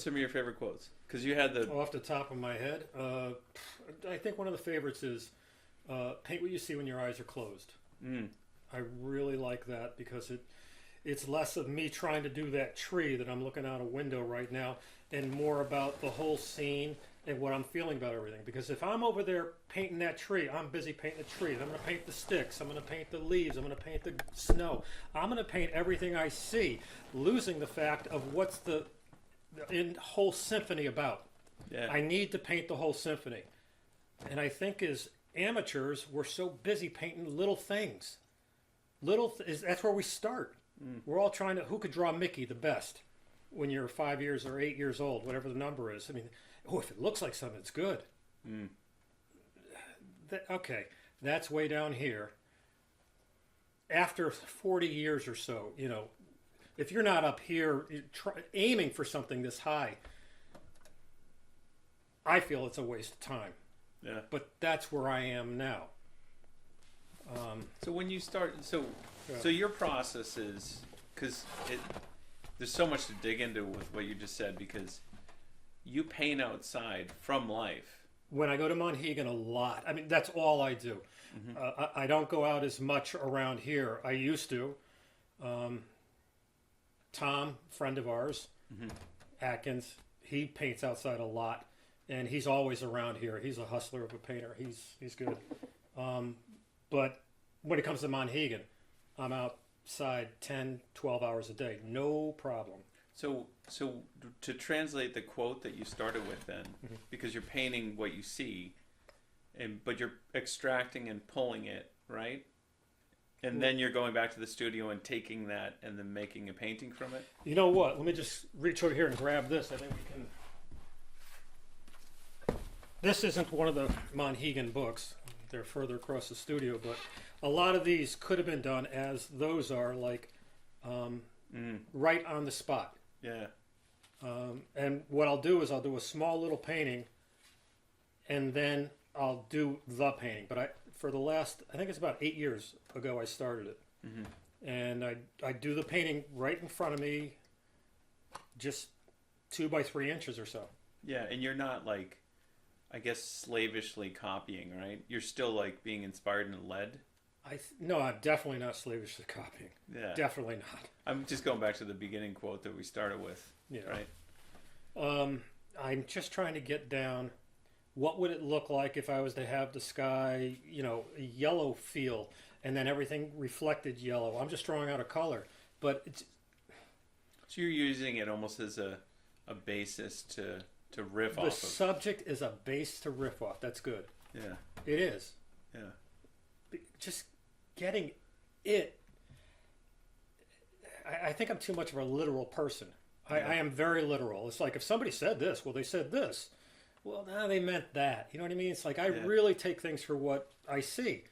What's some of your favorite quotes? Because you had the Off the top of my head, I think one of the favorites is paint what you see when your eyes are closed. mm, I really like that because it's less of me trying to do that tree that I'm looking out a window right now and more about the whole scene and what I'm feeling about everything. Because if I'm over there painting that tree, I'm busy painting the tree. I'm going to paint the sticks. I'm going to paint the leaves. I'm going to paint the snow. I'm going to paint everything I see, losing the fact of what's the whole symphony about. yeah. I need to paint the whole symphony. And I think as amateurs, we're so busy painting little things. That's where we start. We're all trying to, who could draw Mickey the best when you're 5 years or 8 years old, whatever the number is. I mean, if it looks like something, it's good. Mm. Okay, that's way down here. After 40 years or so, if you're not up here aiming for something this high, I feel it's a waste of time. Yeah. But that's where I am now. So when you start, so Yeah. your process is, because there's so much to dig into with what you just said, because you paint outside from life. When I go to Monhegan a lot, I mean, that's all I do. I don't go out as much around here. I used to. Tom, friend of ours, Atkins, he paints outside a lot, and he's always around here. He's a hustler of a painter. He's good. But when it comes to Monhegan, I'm outside 10, 12 hours a day. No problem. So to translate the quote that you started with then, because you're painting what you see, but you're extracting and pulling it, right? And then you're going back to the studio and taking that and then making a painting from it? You know what? Let me just reach over here and grab this. I think we can. This isn't one of the Monhegan books. They're further across the studio, but a lot of these could have been done as those are, like right on the spot. Yeah. And what I'll do is I'll do a small little painting, and then I'll do the painting. But for the last, I think it's about 8 years ago, I started it. And I do the painting right in front of me, just 2 by 3 inches or so. Yeah, and you're not like, I guess, slavishly copying, right? You're still like being inspired and led. No, I'm definitely not slavishly copying. Yeah. Definitely not. I'm just going back to the beginning quote that we started with. Yeah. Right. I'm just trying to get down. What would it look like if I was to have the sky, a yellow feel, and then everything reflected yellow? I'm just drawing out a color, but it's. So you're using it almost as a basis to riff off of. The subject is a base to riff off. That's good. Yeah. It is. Yeah. Just getting it. I think I'm too much of a literal person. I am very literal. It's like if somebody said this, well, they said this. Well, no, they meant that. You know what I mean? It's like I really take things for what I see.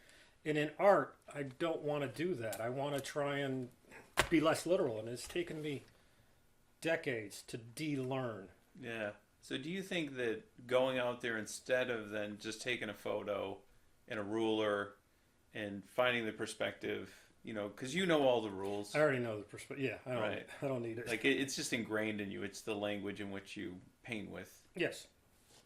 And in art, I don't want to do that. I want to try and be less literal. And it's taken me decades to de-learn. Yeah. So do you think that going out there instead of then just taking a photo and a ruler and finding the perspective, because you know all the rules. I already know the perspective. Yeah, I don't need it. Like it's just ingrained in you. It's the language in which you paint with. Yes.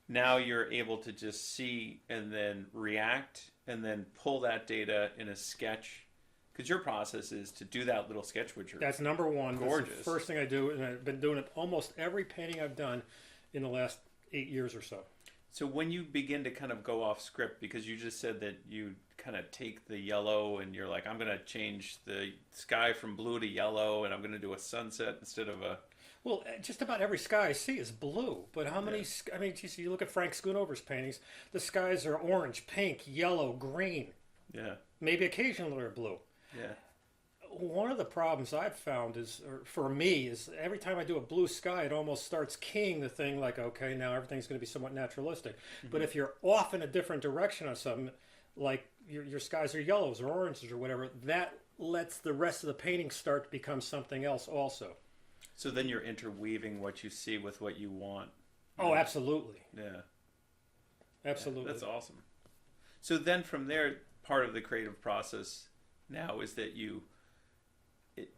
Now you're able to just see and then react and then pull that data in a sketch. Because your process is to do that little sketch, which that's number one. Gorgeous. That's the first thing I do, and I've been doing it almost every painting I've done in the last 8 years or so. So when you begin to kind of go off script, because you just said that you kind of take the yellow and you're like, I'm going to change the sky from blue to yellow and I'm going to do a sunset instead of a... Well, just about every sky I see is blue. But how many... I mean, geez, you look at Frank Schoonover's paintings, the skies are orange, pink, yellow, green. Yeah. Maybe occasionally they're blue. Yeah. One of the problems I've found is, or for me, is every time I do a blue sky, it almost starts keying the thing like, okay, now everything's going to be somewhat naturalistic. But if you're off in a different direction on something, like your skies are yellows or oranges or whatever, that lets the rest of the painting start to become something else also. So then you're interweaving what you see with what you want. Oh, absolutely. Yeah. Absolutely. Yeah, that's awesome. So then from there, part of the creative process now is that you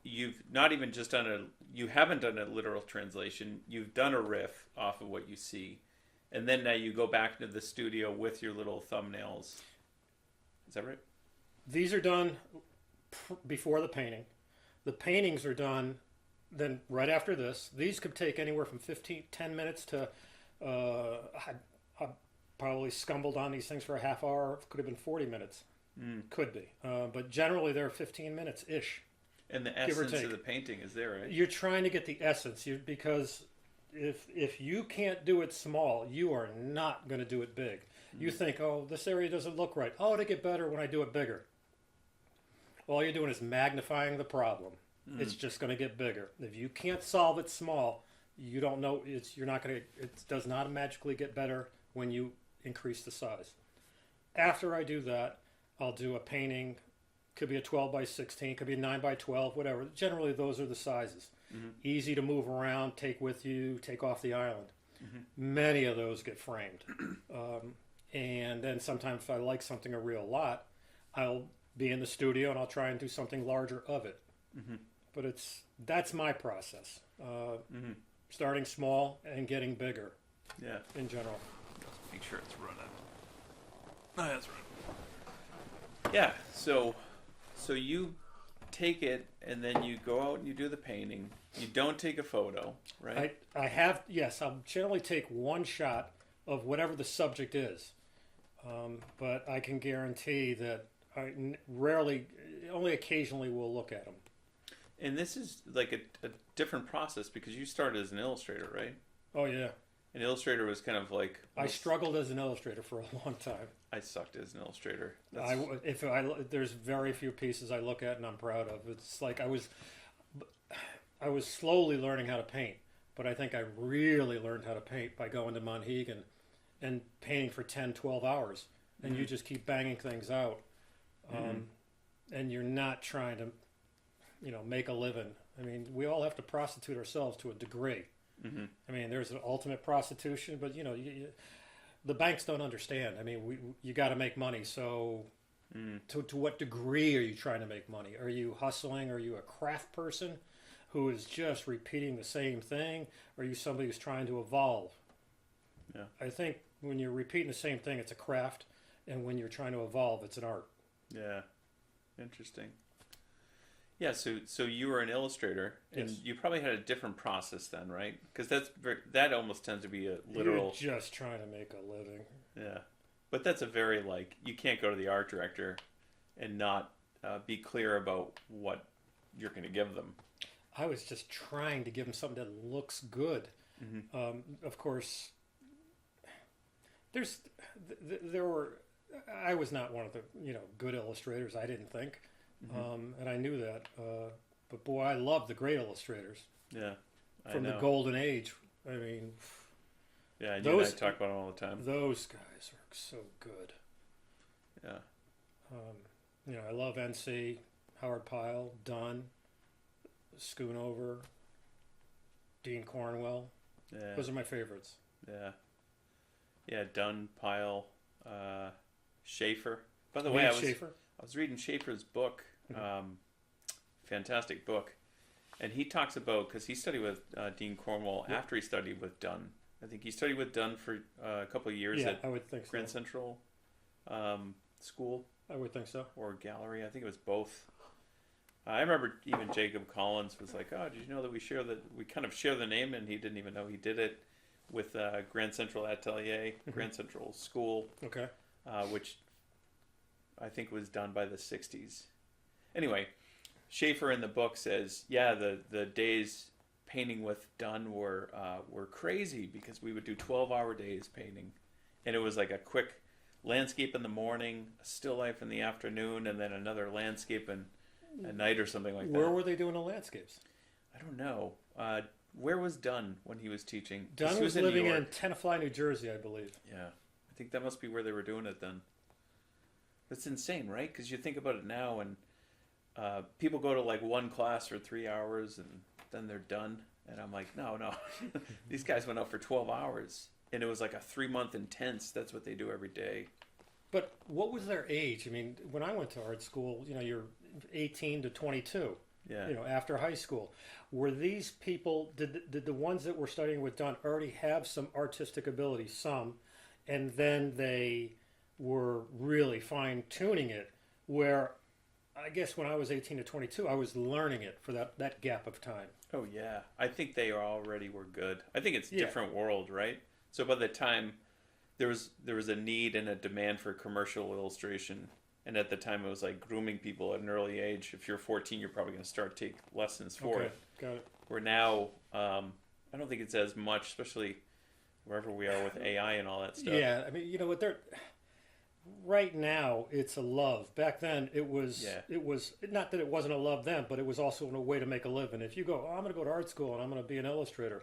you've not even just done you haven't done a literal translation. You've done a riff off of what you see, and then now you go back into the studio with your little thumbnails. Is that right? These are done before the painting. The paintings are done then right after this. These could take anywhere from 10 minutes to, I probably scumbled on these things for a half hour. Could have been 40 minutes. Could be. But generally they're 15 minutes-ish. And the essence of the painting is there, right? You're trying to get the essence because if you can't do it small, you are not going to do it big. You think, oh, this area doesn't look right. Oh, it'll get better when I do it bigger. All you're doing is magnifying the problem. It's just going to get bigger. If you can't solve it small, you don't know. You're not going to. It does not magically get better when you increase the size. After I do that, I'll do a painting. Could be a 12 by 16. Could be a 9 by 12. Whatever. Generally, those are the sizes. Easy to move around, take with you, take off the island. Many of those get framed. And then sometimes if I like something a real lot, I'll be in the studio and I'll try and do something larger of it. But that's my process. Starting small and getting bigger. Yeah. In general. Make sure it's running. Oh, that's right. Yeah. So you take it and then you go out and you do the painting. You don't take a photo, right? I have, yes, I'll generally take one shot of whatever the subject is. But I can guarantee that I rarely, only occasionally will look at them. And this is like a different process because you started as an illustrator, right? Oh, yeah. An illustrator was kind of like... I struggled as an illustrator for a long time. I sucked as an illustrator. There's very few pieces I look at and I'm proud of. It's like I was slowly learning how to paint, but I think I really learned how to paint by going to Monhegan and painting for 10, 12 hours. And you just keep banging things out. And you're not trying to, make a living. I mean, we all have to prostitute ourselves to a degree. I mean, there's an ultimate prostitution, but, the banks don't understand. I mean, you got to make money. So to what degree are you trying to make money? Are you hustling? Are you a craft person who is just repeating the same thing? Or are you somebody who's trying to evolve? Yeah. I think when you're repeating the same thing, it's a craft. And when you're trying to evolve, it's an art. Yeah. Interesting. Yeah, so you were an illustrator, and you probably had a different process then, right? Because that almost tends to be a literal... You're just trying to make a living. Yeah. But that's a very, you can't go to the art director and not be clear about what you're going to give them. I was just trying to give them something that looks good. Of course, I was not one of the, good illustrators, I didn't think. And I knew that. But boy, I love the great illustrators. Yeah. From the golden age. I mean... Yeah, you and I talk about them all the time. Those guys are so good. Yeah. I love NC, Howard Pyle, Dunn, Schoonover, Dean Cornwell. Yeah. Those are my favorites. Yeah. Yeah, Dunn, Pyle, Schaefer. By the way, I was reading Schaefer's book, fantastic book, and he talks about, because he studied with Dean Cornwell after he studied with Dunn. I think he studied with Dunn for a couple of years at I would think Grand Central School. I would think so. Or Gallery. I think it was both. I remember even Jacob Collins was like, "Oh, did you know that we kind of share the name?" And he didn't even know he did it with Grand Central Atelier, Grand Central School. Okay. Which I think was done by the 60s. Anyway, Schaefer in the book says, yeah, the days painting with Dunn were crazy because we would do 12-hour days painting. And it was like a quick landscape in the morning, a still life in the afternoon, and then another landscape at night or something like that. Where were they doing the landscapes? I don't know. Where was Dunn when he was teaching? Dunn was living in Tenafly, New Jersey, I believe. Yeah. I think that must be where they were doing it then. That's insane, right? Because you think about it now, and people go to one class for 3 hours, and then they're done. And I'm like, no. These guys went out for 12 hours, and it was like a 3-month intense. That's what they do every day. But what was their age? I mean, when I went to art school, you're 18 to 22. Yeah. After high school. Were these people, did the ones that were studying with Don already have some artistic ability, some, and then they were really fine tuning it, where I guess when I was 18 to 22, I was learning it for that gap of time. Oh yeah, I think they already were good. I think it's a different world, right? So by the time there was a need and a demand for commercial illustration, and at the time it was like grooming people at an early age. If you're 14, you're probably going to start take lessons for it. Got it. Where now, I don't think it's as much, especially wherever we are with AI and all that stuff. Yeah, I mean, you know what they're. Right now, it's a love. Back then, it was not that it wasn't a love then, but it was also a way to make a living. If you go, I'm going to go to art school and I'm going to be an illustrator,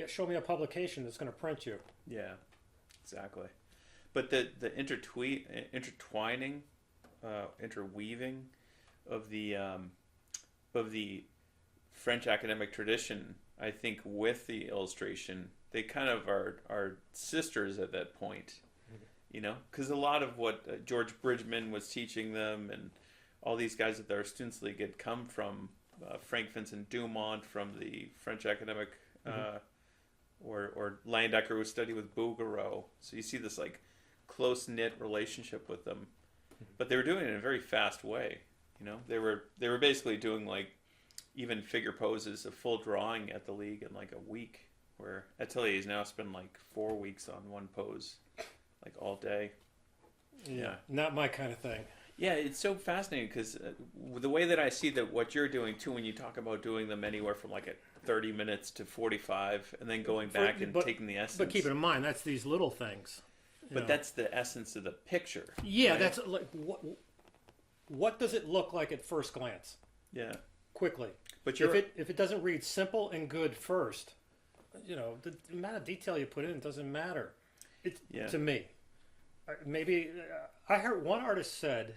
show me a publication that's going to print you. Yeah, exactly. But the intertwining, interweaving of the French academic tradition, I think, with the illustration, they kind of are sisters at that point. Because a lot of what George Bridgman was teaching them and all these guys at their Students' League had come from Frank Vincent Dumont from the French academic, or Landecker, who studied with Bouguereau. So you see this like close-knit relationship with them. But they were doing it in a very fast way. They were basically doing like even figure poses, a full drawing at the league in like a week, where Ateliers now spend like 4 weeks on one pose. Like all day. Yeah, not my kind of thing. Yeah, it's so fascinating because the way that I see that what you're doing too, when you talk about doing them anywhere from like 30 minutes to 45, and then going back and taking the essence. But keep in mind, that's these little things. But that's the essence of the picture. Yeah, right? That's like what does it look like at first glance? Yeah, quickly. But if it doesn't read simple and good first, the amount of detail you put in doesn't matter. To me, maybe I heard one artist said,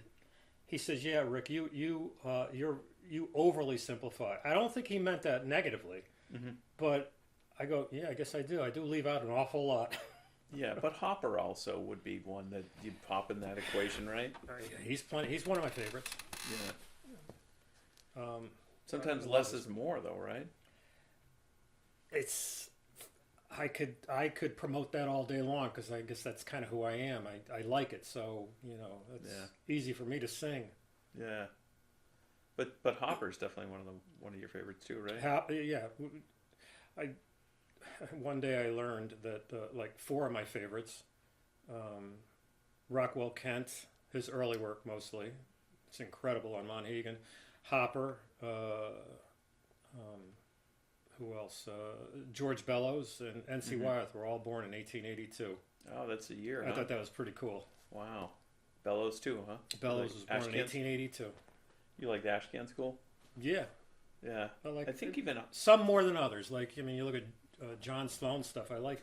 he says, "Yeah, Rick, you overly simplify." I don't think he meant that negatively, but I go, "Yeah, I guess I do. I do leave out an awful lot." Yeah, but Hopper also would be one that you'd pop in that equation, right? He's one of my favorites. Yeah. Sometimes less is more, though, right? I could promote that all day long because I guess that's kind of who I am. I like it, so it's easy for me to sing. Yeah, but Hopper's definitely one of your favorites too, right? Yeah, one day I learned that like 4 of my favorites, Rockwell Kent, his early work mostly, it's incredible on Monhegan, Hopper. Who else? George Bellows and N.C. Wyeth were all born in 1882. Oh, that's a year. I thought that was pretty cool. Wow. Bellows too, huh? Bellows was born in 1882. You like the Ashcan school? Yeah. Yeah. I think even some more than others. Like, you look at John Sloan's stuff. I like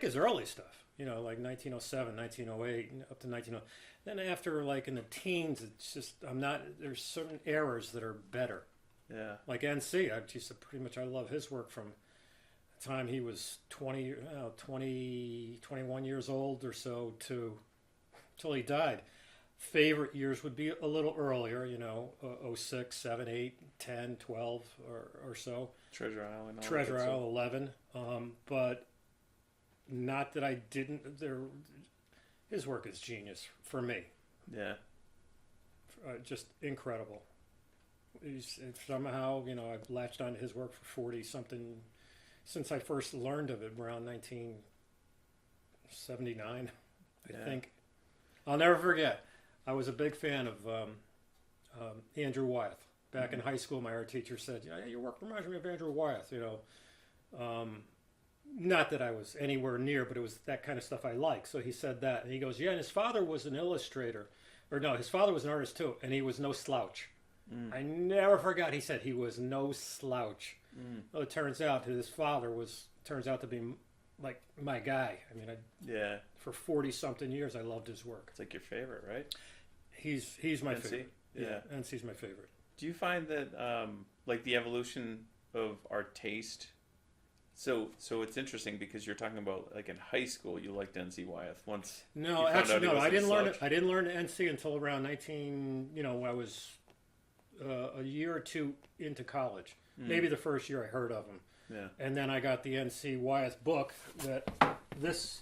his early stuff. Like 1907, 1908, up to 1900. Then after, like in the teens, it's just there's certain eras that are better. Yeah. Like NC, I love his work from the time he was 20, 21 years old or so till he died. Favorite years would be a little earlier, 06, 7, 8, 10, 12 or so. Treasure Island. Treasure Isle, 11. But not that I didn't. His work is genius for me. Yeah. Just incredible. Somehow, I've latched onto his work for 40-something, since I first learned of it around 1979, I think. I'll never forget. I was a big fan of Andrew Wyeth. Back in high school, my art teacher said, "Yeah, your work reminds me of Andrew Wyeth." Not that I was anywhere near, but it was that kind of stuff I like. So he said that, and he goes, "Yeah, and his father was an illustrator, or no, his father was an artist too, and he was no slouch." I never forgot. He said he was no slouch. Well, it turns out his father turns out to be like my guy. I mean, for 40-something years, I loved his work. It's like your favorite, right? He's my favorite. Yeah, NC's my favorite. Do you find that like the evolution of our taste? So it's interesting because you're talking about like in high school you liked N.C. Wyeth once. No, actually, no. I didn't learn NC until around 19. I was a year or two into college. Maybe the first year I heard of him. Yeah. And then I got the N.C. Wyeth book. That this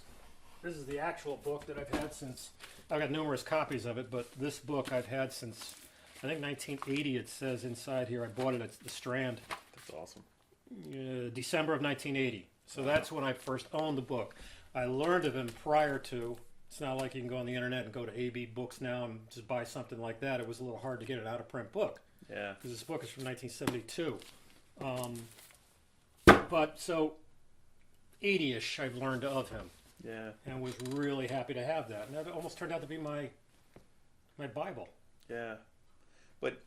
is the actual book that I've had since. I've got numerous copies of it, but this book I've had since I think 1980. It says inside here. I bought it at the Strand. That's awesome. December of 1980. So that's when I first owned the book. I learned of him prior to. It's not like you can go on the internet and go to AB Books now and just buy something like that. It was a little hard to get an out-of-print book. Yeah. Because this book is from 1972. But so 80-ish I've learned of him. Yeah. And was really happy to have that. And that almost turned out to be my Bible. Yeah.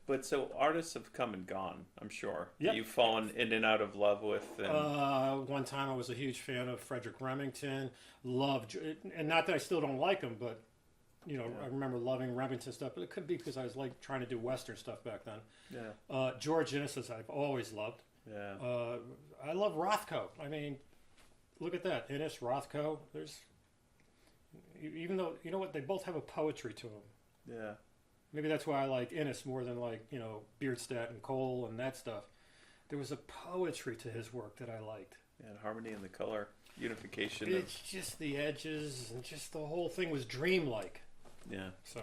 But so artists have come and gone, I'm sure. Yep. You've fallen in and out of love with. And... one time I was a huge fan of Frederick Remington. Loved, and not that I still don't like him, but you know, I remember loving Remington stuff. But it could be because I was like trying to do Western stuff back then. Yeah. George Innocence I've always loved. Yeah. I love Rothko. I mean, look at that, Innes, Rothko. There's, even though you know what, they both have a poetry to them. Yeah. Maybe that's why I like Innes more than like, you know, Beardstadt and Cole and that stuff. There was a poetry to his work that I liked. Yeah, harmony in the color, unification. It's just the edges and just the whole thing was dreamlike. Yeah. So,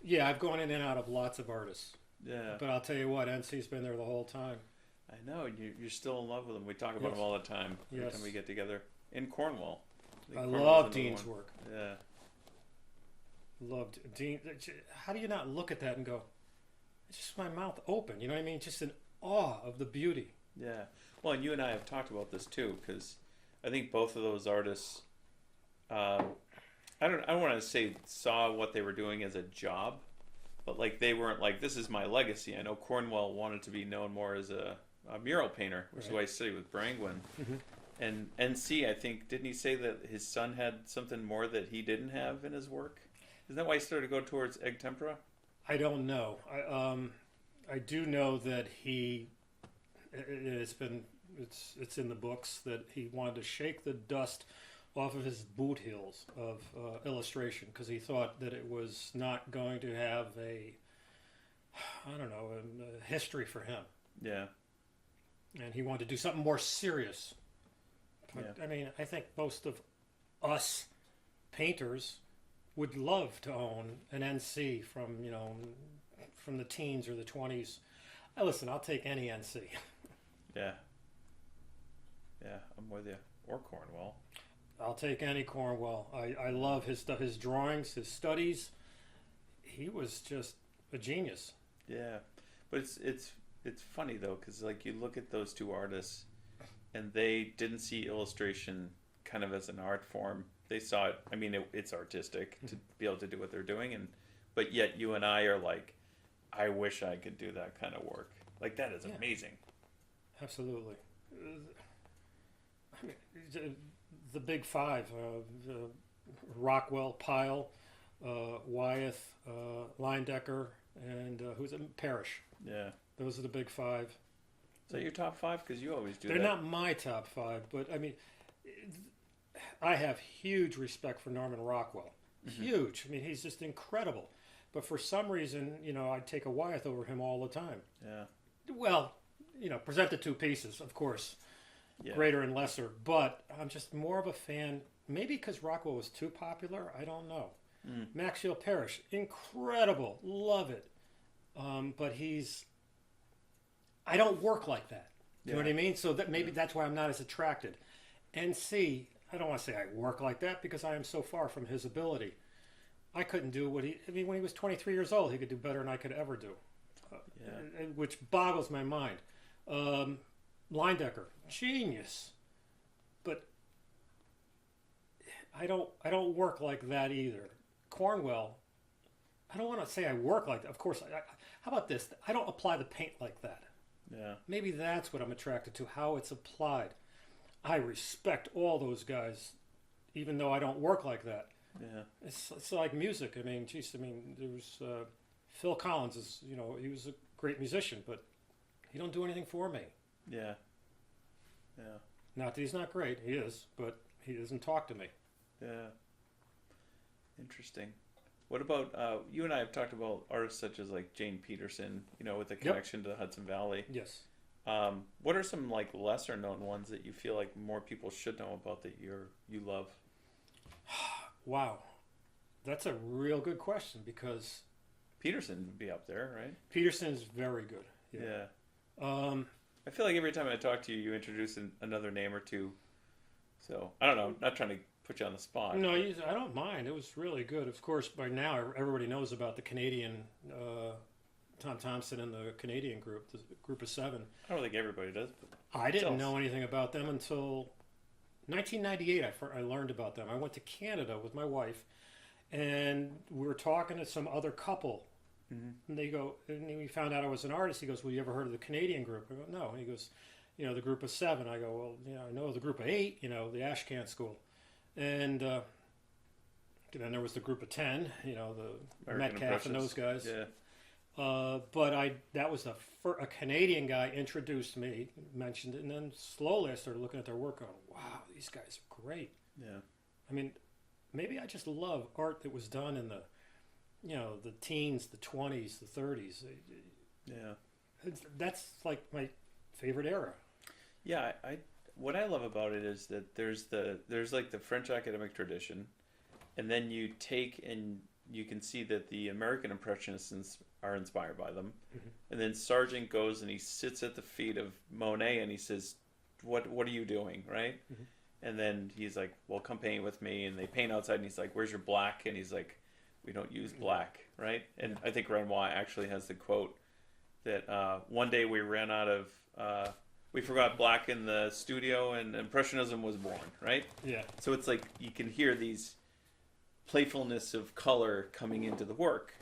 yeah, I've gone in and out of lots of artists. Yeah. But I'll tell you what, NC's been there the whole time. I know, you're still in love with them. We talk about them all the time. Every time we get together. In Cornwall. I love Dean's work. Yeah. Loved Dean. How do you not look at that and go, it's just my mouth open, you know what I mean? Just in awe of the beauty. Yeah. Well, and you and I have talked about this too, because I think both of those artists, I don't want to say saw what they were doing as a job, but like they weren't like, this is my legacy. I know Cornwell wanted to be known more as a mural painter, which is why I studied with Brangwyn. Mm-hmm. And NC, I think, didn't he say that his son had something more that he didn't have in his work? Isn't that why he started to go towards egg tempera? I don't know. I do know that it's in the books that he wanted to shake the dust off of his boot heels of illustration because he thought that it was not going to have a history for him. Yeah. And he wanted to do something more serious. But, yeah. I mean, I think most of us painters would love to own an NC from the teens or the 20s. Listen, I'll take any NC. Yeah. Yeah, I'm with you. Or Cornwell. I'll take any Cornwell. I love his stuff, his drawings, his studies. He was just a genius. Yeah, but it's funny though, because like you look at those two artists, and they didn't see illustration kind of as an art form. They saw it. I mean, it's artistic to be able to do what they're doing, but yet you and I are like, I wish I could do that kind of work. Like that is amazing. Absolutely. I mean, the big five: Rockwell, Pyle, Wyeth, Leyendecker, and who's it? Parrish. Yeah. Those are the big five. Is that your top five? Because you always do. They're that. not my top five, but I mean, I have huge respect for Norman Rockwell. Mm-hmm. Huge. I mean, he's just incredible. But for some reason, I'd take a Wyeth over him all the time. Yeah. Well, present the two pieces, of course, greater and lesser. But I'm just more of a fan, maybe because Rockwell was too popular. I don't know. Maxfield Parrish, incredible. Love it. But I don't work like that. You know what I mean? So that maybe that's why I'm not as attracted. NC, I don't want to say I work like that because I am so far from his ability. I couldn't do when he was 23 years old, he could do better than I could ever do. Which boggles my mind. Leyendecker, genius. But I don't work like that either. Cornwell, I don't want to say I work like that. Of course, how about this? I don't apply the paint like that. Yeah. Maybe that's what I'm attracted to, how it's applied. I respect all those guys, even though I don't work like that. Yeah. It's like music. I mean, there was Phil Collins is, he was a great musician, but he don't do anything for me. Yeah. Yeah. Not that he's not great. He is, but he doesn't talk to me. Yeah. Interesting. What about you and I have talked about artists such as like Jane Peterson, with the connection to the Hudson Valley. Yes. What are some like lesser known ones that you feel like more people should know about that you love? Wow, that's a real good question because Peterson would be up there, right? Peterson's very good. Yeah. Um, I feel like every time I talk to you, you introduce another name or two. So I don't know. Not trying to put you on the spot. no, I don't mind. It was really good. Of course, by now everybody knows about the Canadian Tom Thompson and the Canadian group, the group of 7. I don't think everybody does. But I didn't know anything about them until 1998. I learned about them. I went to Canada with my wife, and we were talking to some other couple. And they go, and we found out I was an artist. He goes, "Well, you ever heard of the Canadian group?" I go, "No." And he goes, the group of 7. I go, "Well, I know the group of 8. The Ashcan School," and then there was the group of 10. The American Metcalf and those guys. Yeah. But that was a Canadian guy introduced me, mentioned it, and then slowly I started looking at their work going, wow, these guys are great. Yeah. I mean, maybe I just love art that was done in the teens, the 20s, the 30s. Yeah. That's like my favorite era. Yeah, what I love about it is that there's like the French academic tradition, and then you take and you can see that the American Impressionists are inspired by them. And then Sargent goes and he sits at the feet of Monet and he says, what are you doing, right? And then he's like, well, come paint with me. And they paint outside and he's like, where's your black? And he's like, we don't use black, right? And I think Renoir actually has the quote that one day we ran out of, we forgot black in the studio and Impressionism was born, right? Yeah. So it's like you can hear these playfulness of color coming into the work.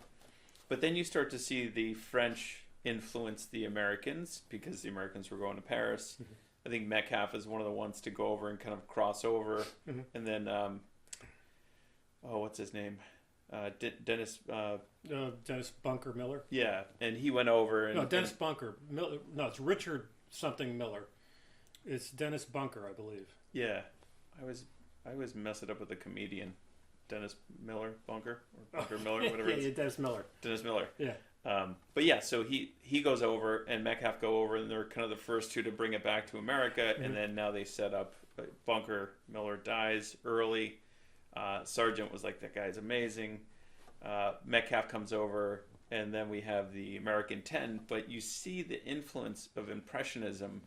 But then you start to see the French influence the Americans because the Americans were going to Paris. I think Metcalf is one of the ones to go over and kind of cross over. And then, what's his name? Dennis. Dennis Bunker Miller. Yeah, and he went over. And, no, Dennis Bunker. Miller. No, it's Richard something Miller. It's Dennis Bunker, I believe. Yeah, I always mess it up with the comedian. Dennis Miller, Bunker, or Bunker Miller, whatever it is. Yeah, Dennis Miller. Dennis Miller. Yeah. But yeah, so he goes over and Metcalf go over, and they're kind of the first two to bring it back to America. And then now they set up Bunker Miller dies early. Sargent was like, that guy's amazing. Metcalf comes over, and then we have the American 10. But you see the influence of Impressionism,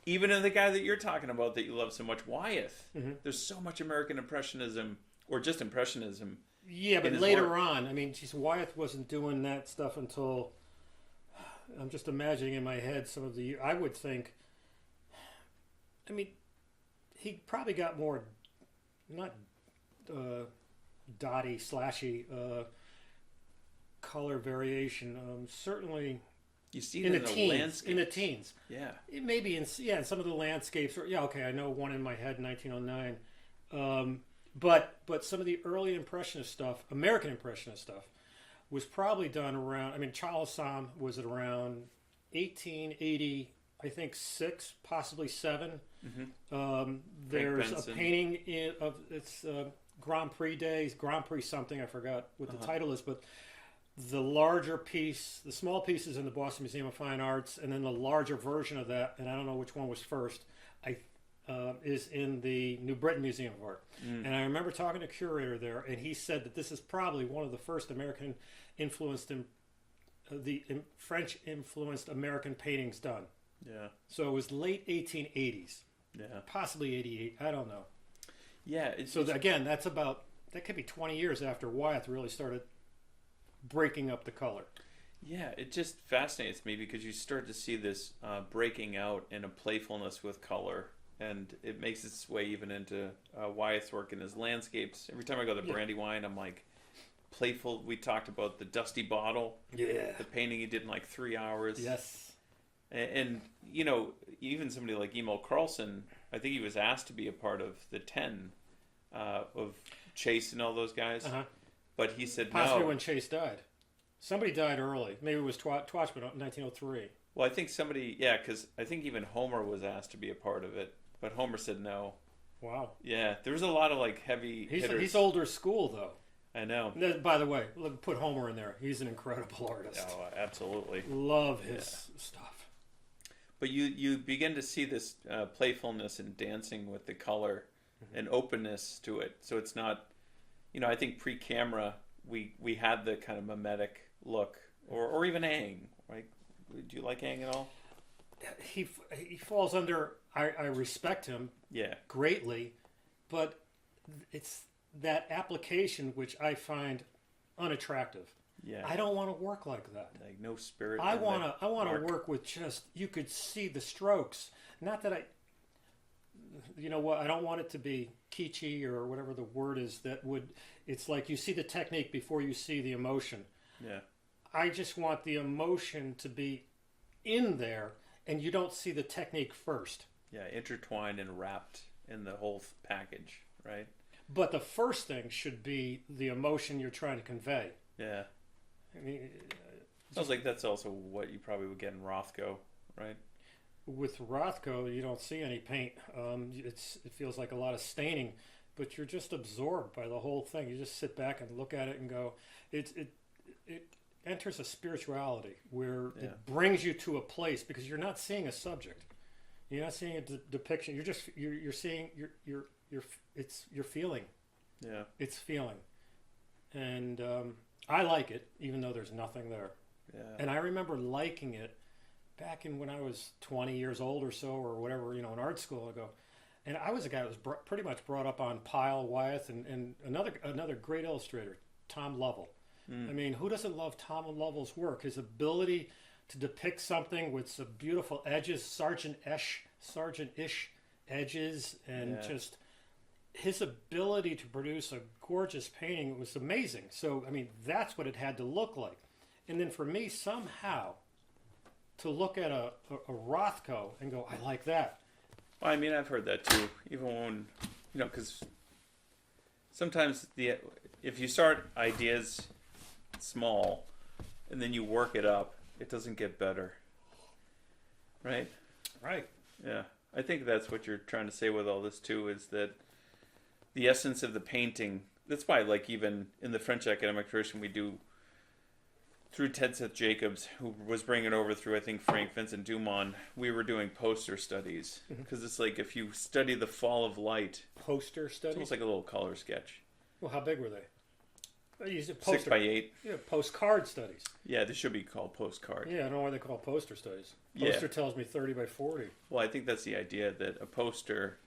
even in the guy that you're talking about that you love so much, Wyeth. There's so much American Impressionism. Or just Impressionism. Yeah, but later on, I mean, Wyeth wasn't doing that stuff until, I'm just imagining in my head some of the, I would think, I mean, he probably got more, not dotty, slashy color variation. Certainly, you see it in the teens, landscapes. in the teens. Yeah, it maybe in some of the landscapes. Okay, I know one in my head, 1909. But some of the early Impressionist stuff, American Impressionist stuff, was probably done around. I mean, Charles Sam was at around 1880, I think 6, possibly 7. There's a painting of it's Grand Prix Days, Grand Prix something. I forgot what the title is, but the larger piece, the small piece is in the Boston Museum of Fine Arts, and then the larger version of that, and I don't know which one was first. Is in the New Britain Museum of Art. And I remember talking to a curator there, and he said that this is probably one of the first American-influenced, French-influenced American paintings done. Yeah. So it was late 1880s. Yeah. Possibly 88. I don't know. Yeah. Again, that could be 20 years after Wyeth really started breaking up the color. Yeah, it just fascinates me because you start to see this breaking out in a playfulness with color. And it makes its way even into Wyeth's work in his landscapes. Every time I go to Brandywine, I'm like, playful. We talked about the Dusty Bottle. Yeah. The painting he did in like 3 hours. Yes. And even somebody like Emil Carlson, I think he was asked to be a part of the 10 of Chase and all those guys. But he said no. Possibly when Chase died. Somebody died early. Maybe it was Twatchman in 1903. Well, I think somebody, because I think even Homer was asked to be a part of it. But Homer said no. Wow. Yeah, there was a lot of like heavy hitters. He's older school though. I know. By the way, put Homer in there. He's an incredible artist. Oh, absolutely. Love his stuff. But you begin to see this playfulness and dancing with the color and openness to it. So it's not, I think pre-camera we had the kind of mimetic look or even Aang, right? Do you like Aang at all? He falls under. I respect him greatly, but it's that application which I find unattractive. Yeah. I don't want to work like that. Like no spirit. I want to work with just, you could see the strokes. Not that you know what, I don't want it to be kitschy or whatever the word is it's like you see the technique before you see the emotion. Yeah. I just want the emotion to be in there and you don't see the technique first. Yeah, intertwined and wrapped in the whole package, right? But the first thing should be the emotion you're trying to convey. Yeah. I mean, sounds like that's also what you probably would get in Rothko, right? With Rothko, you don't see any paint. It feels like a lot of staining, but you're just absorbed by the whole thing. You just sit back and look at it and go. It enters a spirituality where it brings you to a place because you're not seeing a subject. You're not seeing a depiction. You're seeing you're feeling. Yeah. It's feeling. And I like it, even though there's nothing there. Yeah. And I remember liking it back in when I was 20 years old or so, or whatever, in art school ago. And I was a guy that was pretty much brought up on Pyle, Wyeth, and another great illustrator, Tom Lovell. I mean, who doesn't love Tom Lovell's work? His ability to depict something with some beautiful edges, sergeant-ish edges, and just his ability to produce a gorgeous painting was amazing. So, I mean, that's what it had to look like. And then for me, somehow, to look at a Rothko and go, I like that. Well, I mean, I've heard that too. Even when, because sometimes if you start ideas small and then you work it up, it doesn't get better. Right? Right. Yeah. I think that's what you're trying to say with all this too, is that the essence of the painting, that's why, like, even in the French academic tradition, we do, through Ted Seth Jacobs, who was bringing it over through, I think, Frank Vincent Dumont, we were doing poster studies. Because it's like, if you study the fall of light... Poster studies? It's almost like a little color sketch. Well, how big were they? 6x8. Yeah, postcard studies. Yeah, they should be called postcard. Yeah, I don't know why they call poster studies. Poster tells me 30 by 40. Well, I think that's the idea, that a poster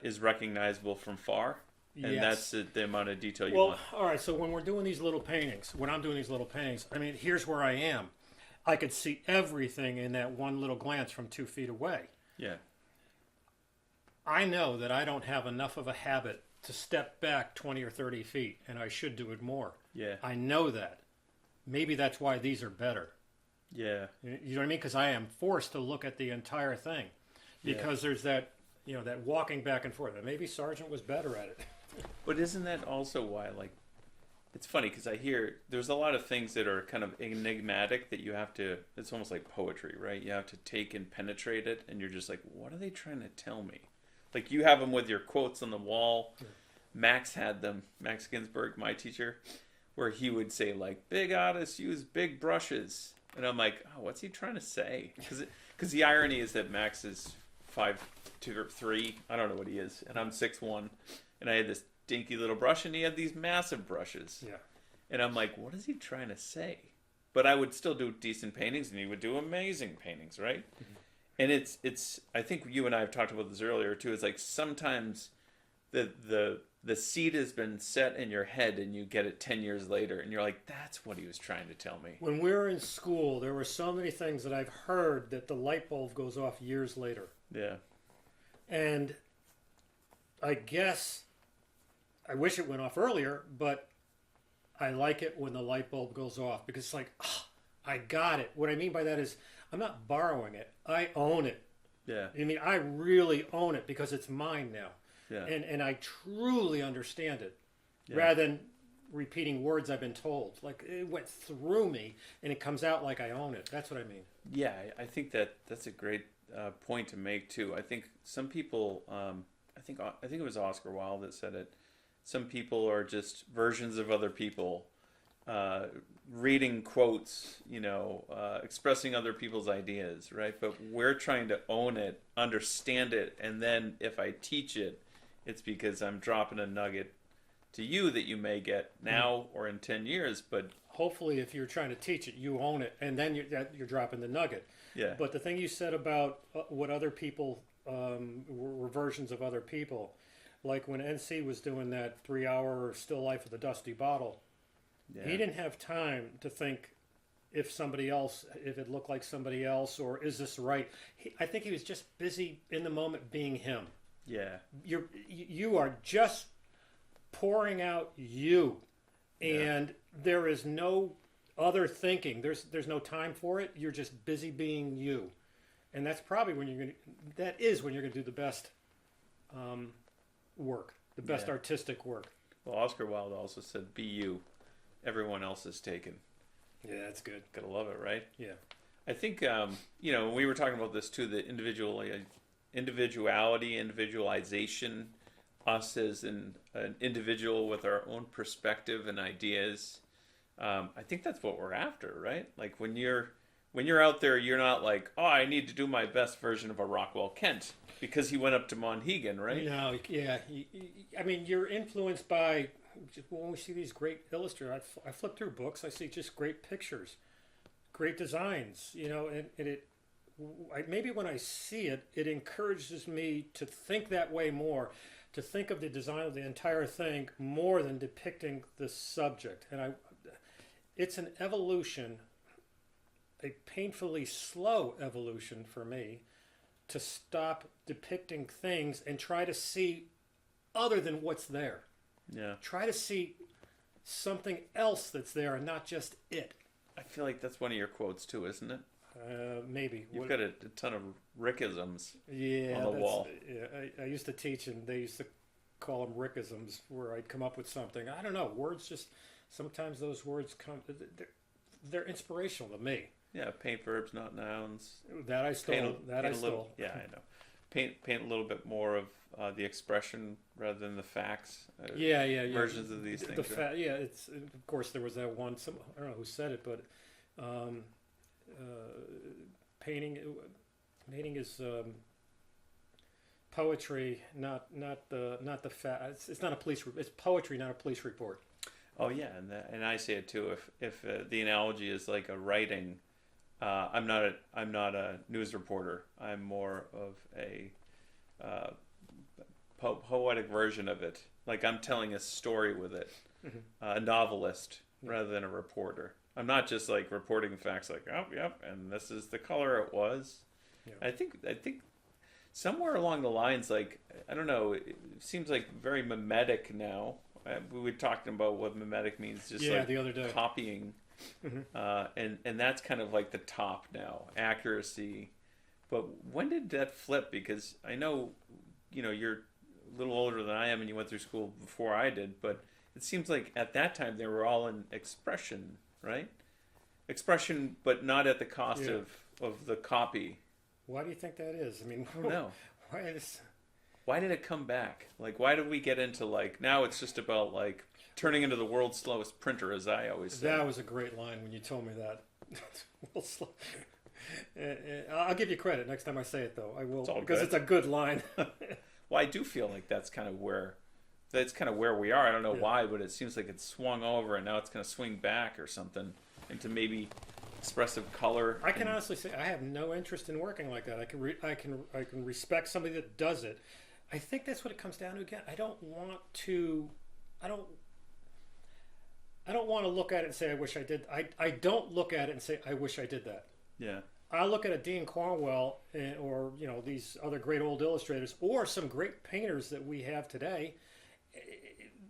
is recognizable from far. And that's the amount of detail you want. All right, so when we're doing these little paintings, when I'm doing these little paintings, I mean, here's where I am. I could see everything in that one little glance from 2 feet away. Yeah. I know that I don't have enough of a habit to step back 20 or 30 feet, and I should do it more. Yeah. I know that. Maybe that's why these are better. Yeah. You know what I mean? Because I am forced to look at the entire thing. Because there's that, that walking back and forth. And maybe Sargent was better at it. But isn't that also why, like, it's funny because I hear there's a lot of things that are kind of enigmatic that you have to, it's almost like poetry, right? You have to take and penetrate it, and you're just like, what are they trying to tell me? Like, you have them with your quotes on the wall. Yeah. Max had them, Max Ginsberg, my teacher, where he would say, like, big artists use big brushes. And I'm like, oh, what's he trying to say? Because the irony is that Max is 5'2" or 3, I don't know what he is, and I'm 6'1", and I had this dinky little brush, and he had these massive brushes. Yeah. And I'm like, what is he trying to say? But I would still do decent paintings, and he would do amazing paintings, right? Mm-hmm. And it's I think you and I have talked about this earlier too. It's like sometimes the seed has been set in your head, and you get it 10 years later, and you're like, that's what he was trying to tell me. When we were in school, there were so many things that I've heard that the light bulb goes off years later. Yeah. And I guess I wish it went off earlier, but I like it when the light bulb goes off because it's like, I got it. What I mean by that is I'm not borrowing it. I own it. Yeah. I mean, I really own it because it's mine now. Yeah. And I truly understand it rather than repeating words I've been told. Like, it went through me and it comes out like I own it. That's what I mean. Yeah, I think that's a great point to make too. I think some people, I think it was Oscar Wilde that said it. some people are just versions of other people, reading quotes, expressing other people's ideas, right? But we're trying to own it, understand it, and then if I teach it, it's because I'm dropping a nugget to you that you may get now or in 10 years. But hopefully, if you're trying to teach it, you own it, and then you're dropping the nugget. yeah, But the thing you said about what other people were versions of other people, like when NC was doing that 3-hour still life of the Dusty Bottle, he didn't have time to think if it looked like somebody else, or is this right? I think he was just busy in the moment being him. Yeah. You are just pouring out you, and there is no other thinking. There's no time for it. You're just busy being you, and that's probably when you're gonna do the best work, the best artistic work. Well, Oscar Wilde also said, "Be you. Everyone else is taken." Yeah, that's good. Gotta love it, right? Yeah. I think we were talking about this too, the individuality, individualization, us as an individual with our own perspective and ideas. I think that's what we're after, right? Like when you're out there, you're not like, oh, I need to do my best version of a Rockwell Kent because he went up to Monhegan, right? No, yeah. I mean, you're influenced by, when we see these great illustrators, I flip through books, I see just great pictures, great designs, and maybe when I see it, it encourages me to think that way more, to think of the design of the entire thing more than depicting the subject. And it's an evolution, a painfully slow evolution for me, to stop depicting things and try to see other than what's there. Yeah. Try to see something else that's there and not just it. I feel like that's one of your quotes too, isn't it? Maybe. You've got a ton of Rickisms on the wall. Yeah, I used to teach, and they used to call them Rickisms, where I'd come up with something. I don't know. Words just, sometimes those words they're inspirational to me. Yeah, paint verbs, not nouns. That I stole. Yeah, I know. Paint a little bit more of the expression rather than the facts. Yeah. Versions of these things. It's, of course, there was that one. I don't know who said it, but painting is poetry, not the fact. It's not a police. It's poetry, not a police report. Oh yeah, and I say it too. If the analogy is like a writing. I'm not a news reporter. I'm more of a poetic version of it. Like I'm telling a story with it. Mm-hmm. A novelist rather than a reporter. I'm not just like reporting facts like, oh, yep, and this is the color it was. Yeah. I think somewhere along the lines, like, I don't know, it seems like very mimetic now. We were talking about what mimetic means, just like the other day. Copying. Mm-hmm. And that's kind of like the top now, accuracy. But when did that flip? Because I know, you're a little older than I am, and you went through school before I did. But it seems like at that time they were all in expression, right? Expression, but not at the cost of the copy. Why do you think that is? I mean, I don't know. Why did it come back? Like, why did we get into like now? It's just about like turning into the world's slowest printer, as I always say. That was a great line when you told me that. I'll give you credit next time I say it, though. I will, because it's a good line. Well, I do feel like that's kind of where we are. I don't know why, but it seems like it's swung over, and now it's going to swing back or something into maybe expressive color. I can honestly say I have no interest in working like that. I can respect somebody that does it. I think that's what it comes down to again. I don't want to look at it and say I wish I did. I don't look at it and say I wish I did that. Yeah. I look at a Dean Cornwell or these other great old illustrators or some great painters that we have today,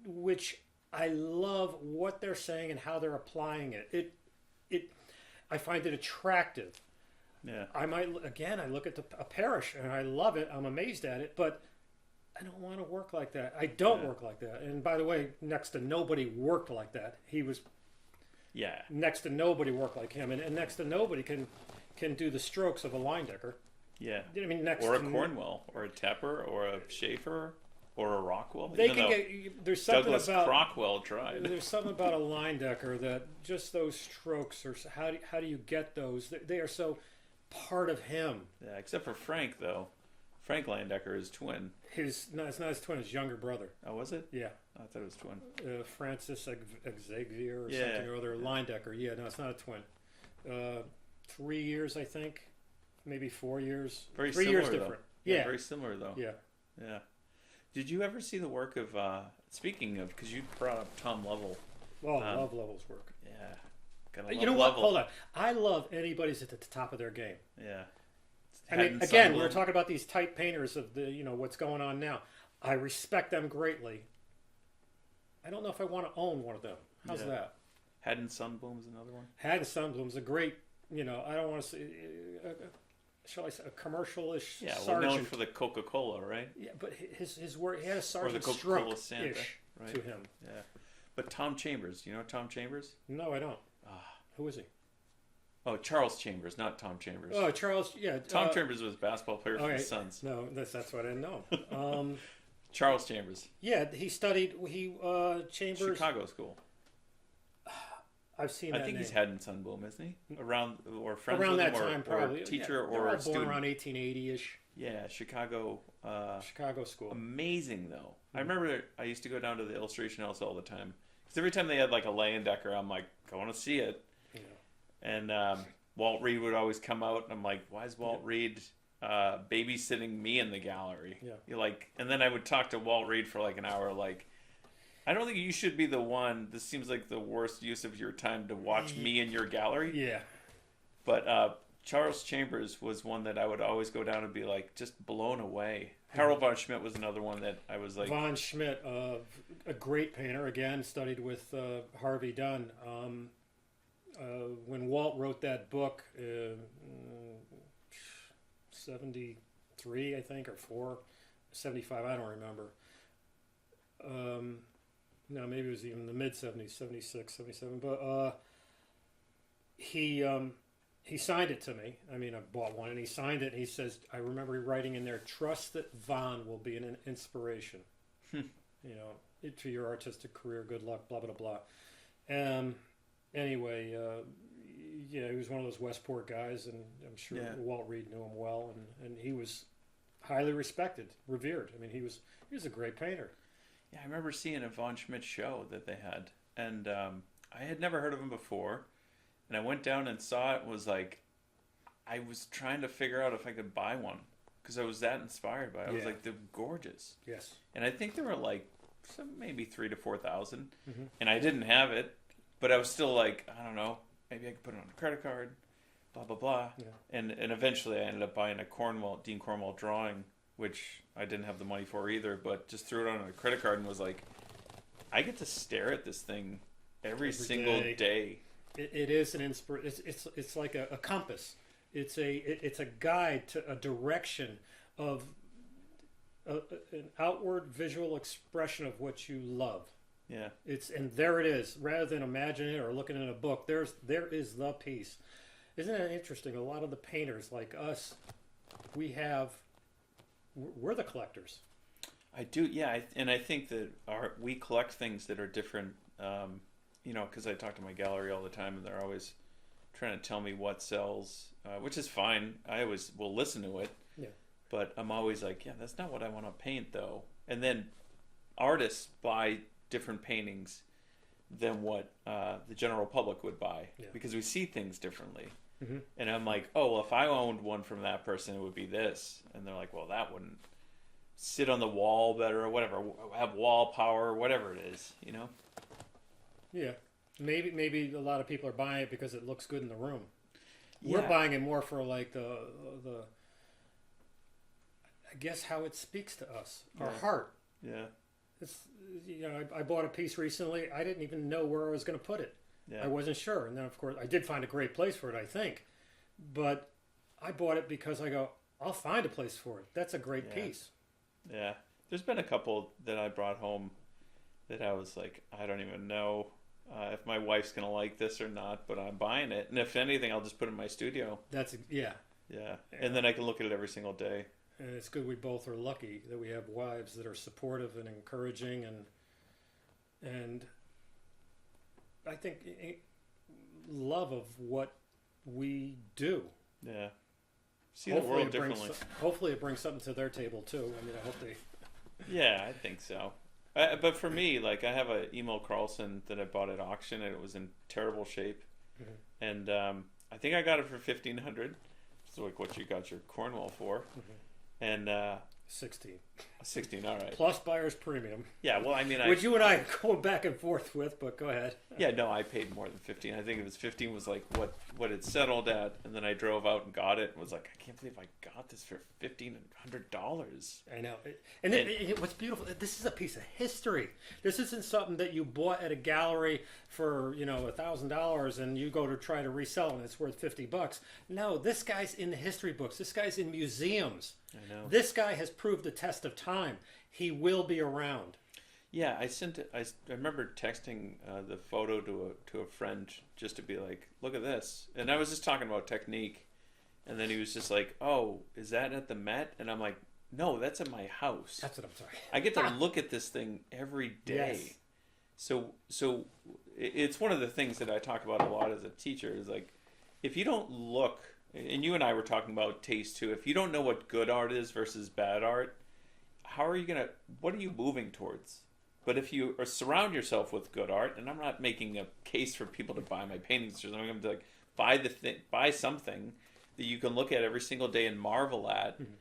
which I love what they're saying and how they're applying it. I find it attractive. Yeah. I look at a Parrish and I love it. I'm amazed at it, but I don't want to work like that. I don't work like that. And by the way, next to nobody worked like that. He was. Yeah. Next to nobody worked like him, and next to nobody can do the strokes of a Leindecker. Yeah. I mean, or a Cornwell, or a Tepper, or a Schaefer. or a Rockwell. They can get. There's something Douglas about Crockwell tried. There's something about a line decker that just those strokes are. How do you get those? They are so part of him. Yeah, except for Frank though. Frank Landecker is twin. It's not his twin. His younger brother. Oh, was it? Yeah. I thought it was twin. Francis Xavier or something or other. Landecker. Yeah, no, it's not a twin. 3 years, I think. Maybe 4 years. Very 3 similar, years different. Though. Yeah. Very similar though. Yeah. Yeah. Did you ever see the work of? Speaking of, because you brought up Tom Lovell. Well, I love Lovell's work. Yeah. Gotta You know love what? Lovell. Hold on. I love anybody's at the top of their game. Yeah. I mean, again, we were talking about these type painters of the, what's going on now. I respect them greatly. I don't know if I want to own one of them. How's that? Haddon Sundblom is another one. Haddon Sundblom's a great, I don't want to say, shall I say, a commercial-ish Yeah, sergeant. well, known for the Coca-Cola, right? Yeah, but his work, he had a Or the sergeant Coca-Cola Santa, stroke-ish right? to him. Yeah. But Tom Chambers, you know Tom Chambers? No, I don't. Who is he? Oh, Charles Chambers, not Tom Chambers. Oh, Charles, yeah. Tom Chambers was a basketball player for the Suns. No, that's what I didn't know. Charles Chambers. Yeah, he studied, Chambers. Chicago school. I've seen I that think name. he's Haddon Sundblom, isn't he? Around, or friends Around with that him, time, probably. Or teacher They or were a all student. born around 1880-ish. Yeah, Chicago. Chicago school. Amazing, though. I remember I used to go down to the Illustration House all the time. Because every time they had like a Leyendecker, I'm like, I want to see it. Yeah. And Walt Reed would always come out, and I'm like, why is Walt Reed babysitting me in the gallery? Yeah. You're like, and then I would talk to Walt Reed for like an hour, like, I don't think you should be the one. This seems like the worst use of your time to watch me in your gallery. Yeah. But Charles Chambers was one that I would always go down and be like, just blown away. Harold von Schmidt was another one that I was like... Von Schmidt, a great painter, again, studied with Harvey Dunn. When Walt wrote that book, 73, I think, or 4, 75, I don't remember. No, maybe it was even the mid-70s, 76, 77. But he signed it to me. I mean, I bought one, and he signed it, and he says, I remember writing in there, trust that Von will be an inspiration, to your artistic career, good luck, blah, blah, blah. Anyway, he was one of those Westport guys, and I'm sure Walt Reed knew him well, and he was highly respected, revered. I mean, he was a great painter. Yeah, I remember seeing a Von Schmidt show that they had, and I had never heard of him before, and I went down and saw it and was like, I was trying to figure out if I could buy one, because I was that inspired by it. I was like, they're gorgeous. Yes. And I think they were like, maybe 3,000 to 4,000, and I didn't have it, but I was still like, I don't know, maybe I could put it on a credit card, blah, blah, blah. Yeah. And eventually I ended up buying a Dean Cornwell drawing, which I didn't have the money for either, but just threw it on a credit card and was like, I get to stare at this thing every single day. It is an inspiration. It's like a compass. It's a guide to a direction of an outward visual expression of what you love. Yeah. And there it is. Rather than imagining it or looking in a book, there is the piece. Isn't it interesting? A lot of the painters like us, we're the collectors. I do, yeah, and I think that we collect things that are different. Because I talk to my gallery all the time, and they're always trying to tell me what sells, which is fine. I always will listen to it. Yeah. But I'm always like, yeah, that's not what I want to paint, though. And then artists buy different paintings than what the general public would buy, because we see things differently. Mm-hmm. And I'm like, oh, well, if I owned one from that person, it would be this. And they're like, well, that wouldn't sit on the wall better, or whatever, have wall power, whatever it is, Yeah. Maybe a lot of people are buying it because it looks good in the room. Yeah. We're buying it more for like the I guess how it speaks to us, our heart. Yeah. It's I bought a piece recently. I didn't even know where I was going to put it. Yeah. I wasn't sure, and then of course I did find a great place for it, I think. But I bought it because I go, I'll find a place for it. That's a great piece. Yeah. There's been a couple that I brought home that I was like, I don't even know if my wife's going to like this or not, but I'm buying it. And if anything, I'll just put it in my studio. Yeah. And then I can look at it every single day. and it's good we both are lucky that we have wives that are supportive and encouraging, and I think love of what we do. Yeah. See the world differently. Hopefully it brings something to their table too. I mean, I hope they... Yeah, I think so. But for me, like, I have a Emil Carlson that I bought at auction, and it was in terrible shape. Mm-hmm. And I think I got it for $1,500. It's like what you got your Cornwall for. Mm-hmm. And 16, all right. Plus buyer's premium. Yeah, well, I mean, which you and I go back and forth with, but go ahead. Yeah, no, I paid more than 15. I think it was 15 was like what it settled at, and then I drove out and got it and was like, I can't believe I got this for $1,500. I know. And what's beautiful, this is a piece of history. This isn't something that you bought at a gallery for, $1,000 and you go to try to resell it and it's worth $50. No, this guy's in the history books. This guy's in museums. I know. This guy has proved the test of time. He will be around. Yeah, I sent it. I remember texting the photo to a friend just to be like, look at this. And I was just talking about technique. And then he was just like, oh, is that at the Met? And I'm like, no, that's at my house. That's what I'm sorry. I get to look at this thing every day. Yes. So it's one of the things that I talk about a lot as a teacher is like, if you don't look... And you and I were talking about taste too. If you don't know what good art is versus bad art, what are you moving towards? But if you surround yourself with good art, and I'm not making a case for people to buy my paintings, I'm going to like buy something that you can look at every single day and marvel at, mm-hmm.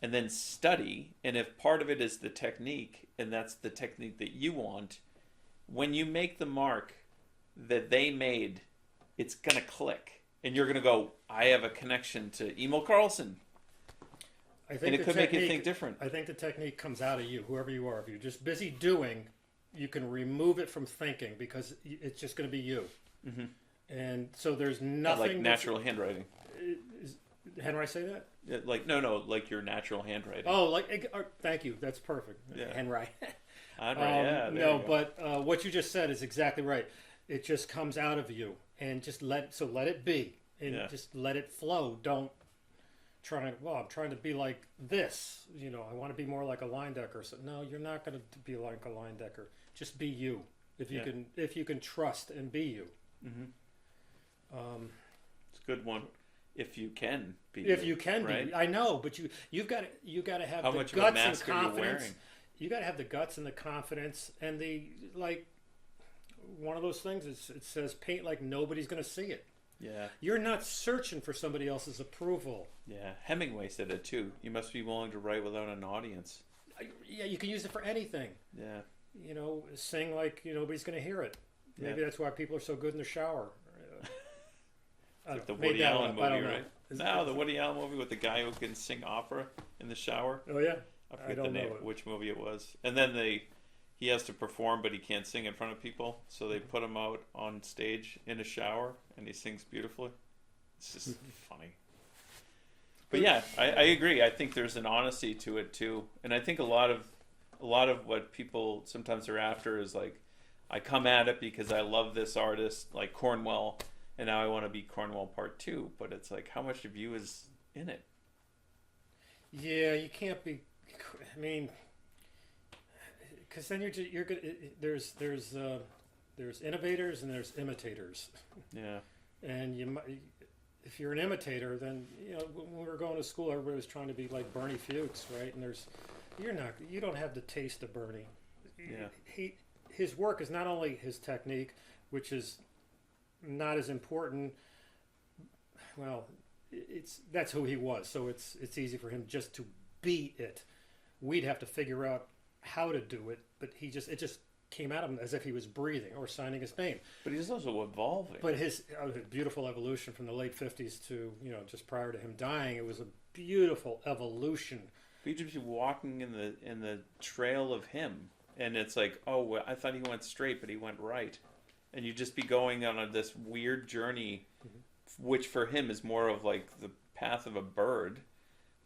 and then study. And if part of it is the technique, and that's the technique that you want, when you make the mark that they made, it's going to click. And you're going to go, I have a connection to Emil Carlson. And it could make you think different. I think the technique comes out of you, whoever you are. If you're just busy doing, you can remove it from thinking because it's just going to be you. Mm-hmm. And so there's nothing... Like natural handwriting. How do I say that? No, like your natural handwriting. Oh, thank you. That's perfect. Yeah. Handwriting. Yeah, no, but what you just said is exactly right. It just comes out of you. And just let it be, and just let it flow. Don't try to. Well, I'm trying to be like this. I want to be more like a Leyendecker. So no, you're not going to be like a Leyendecker. Just be you. If you can trust and be you. Mm-hmm. It's a good one. If you can be. If you can right? be, I know, but you've got to have how the much guts of a mask and confidence. Are you wearing? You got to have the guts and the confidence and the like. One of those things is it says paint like nobody's going to see it. Yeah. You're not searching for somebody else's approval. Yeah. Hemingway said it too. You must be willing to write without an audience. Yeah, you can use it for anything. Yeah. Sing like nobody's going to hear it. Maybe that's why people are so good in the shower. Like the Woody Allen movie, right? No, the Woody Allen movie with the guy who can sing opera in the shower. Oh yeah. I forget the name, which movie it was. And then he has to perform, but he can't sing in front of people. So they put him out on stage in a shower, and he sings beautifully. It's just funny. But yeah, I agree. I think there's an honesty to it too, and I think a lot of what people sometimes are after is like, I come at it because I love this artist, like Cornwell, and now I want to be Cornwell Part 2. But it's like, how much of you is in it? Yeah, you can't be. I mean. Because then you're good. There's innovators and there's imitators. Yeah. And if you're an imitator, then when we were going to school, everybody was trying to be like Bernie Fuchs, right? And you don't have the taste of Bernie. Yeah. His work is not only his technique, which is not as important. Well, that's who he was, so it's easy for him just to be it. We'd have to figure out how to do it, but it just came out of him as if he was breathing or signing his name. But he's also evolving. But his beautiful evolution from the late 50s to just prior to him dying, it was a beautiful evolution. But you just be walking in the trail of him, and it's like, oh, well, I thought he went straight, but he went right, and you just be going on this weird journey, mm-hmm. which for him is more of like the path of a bird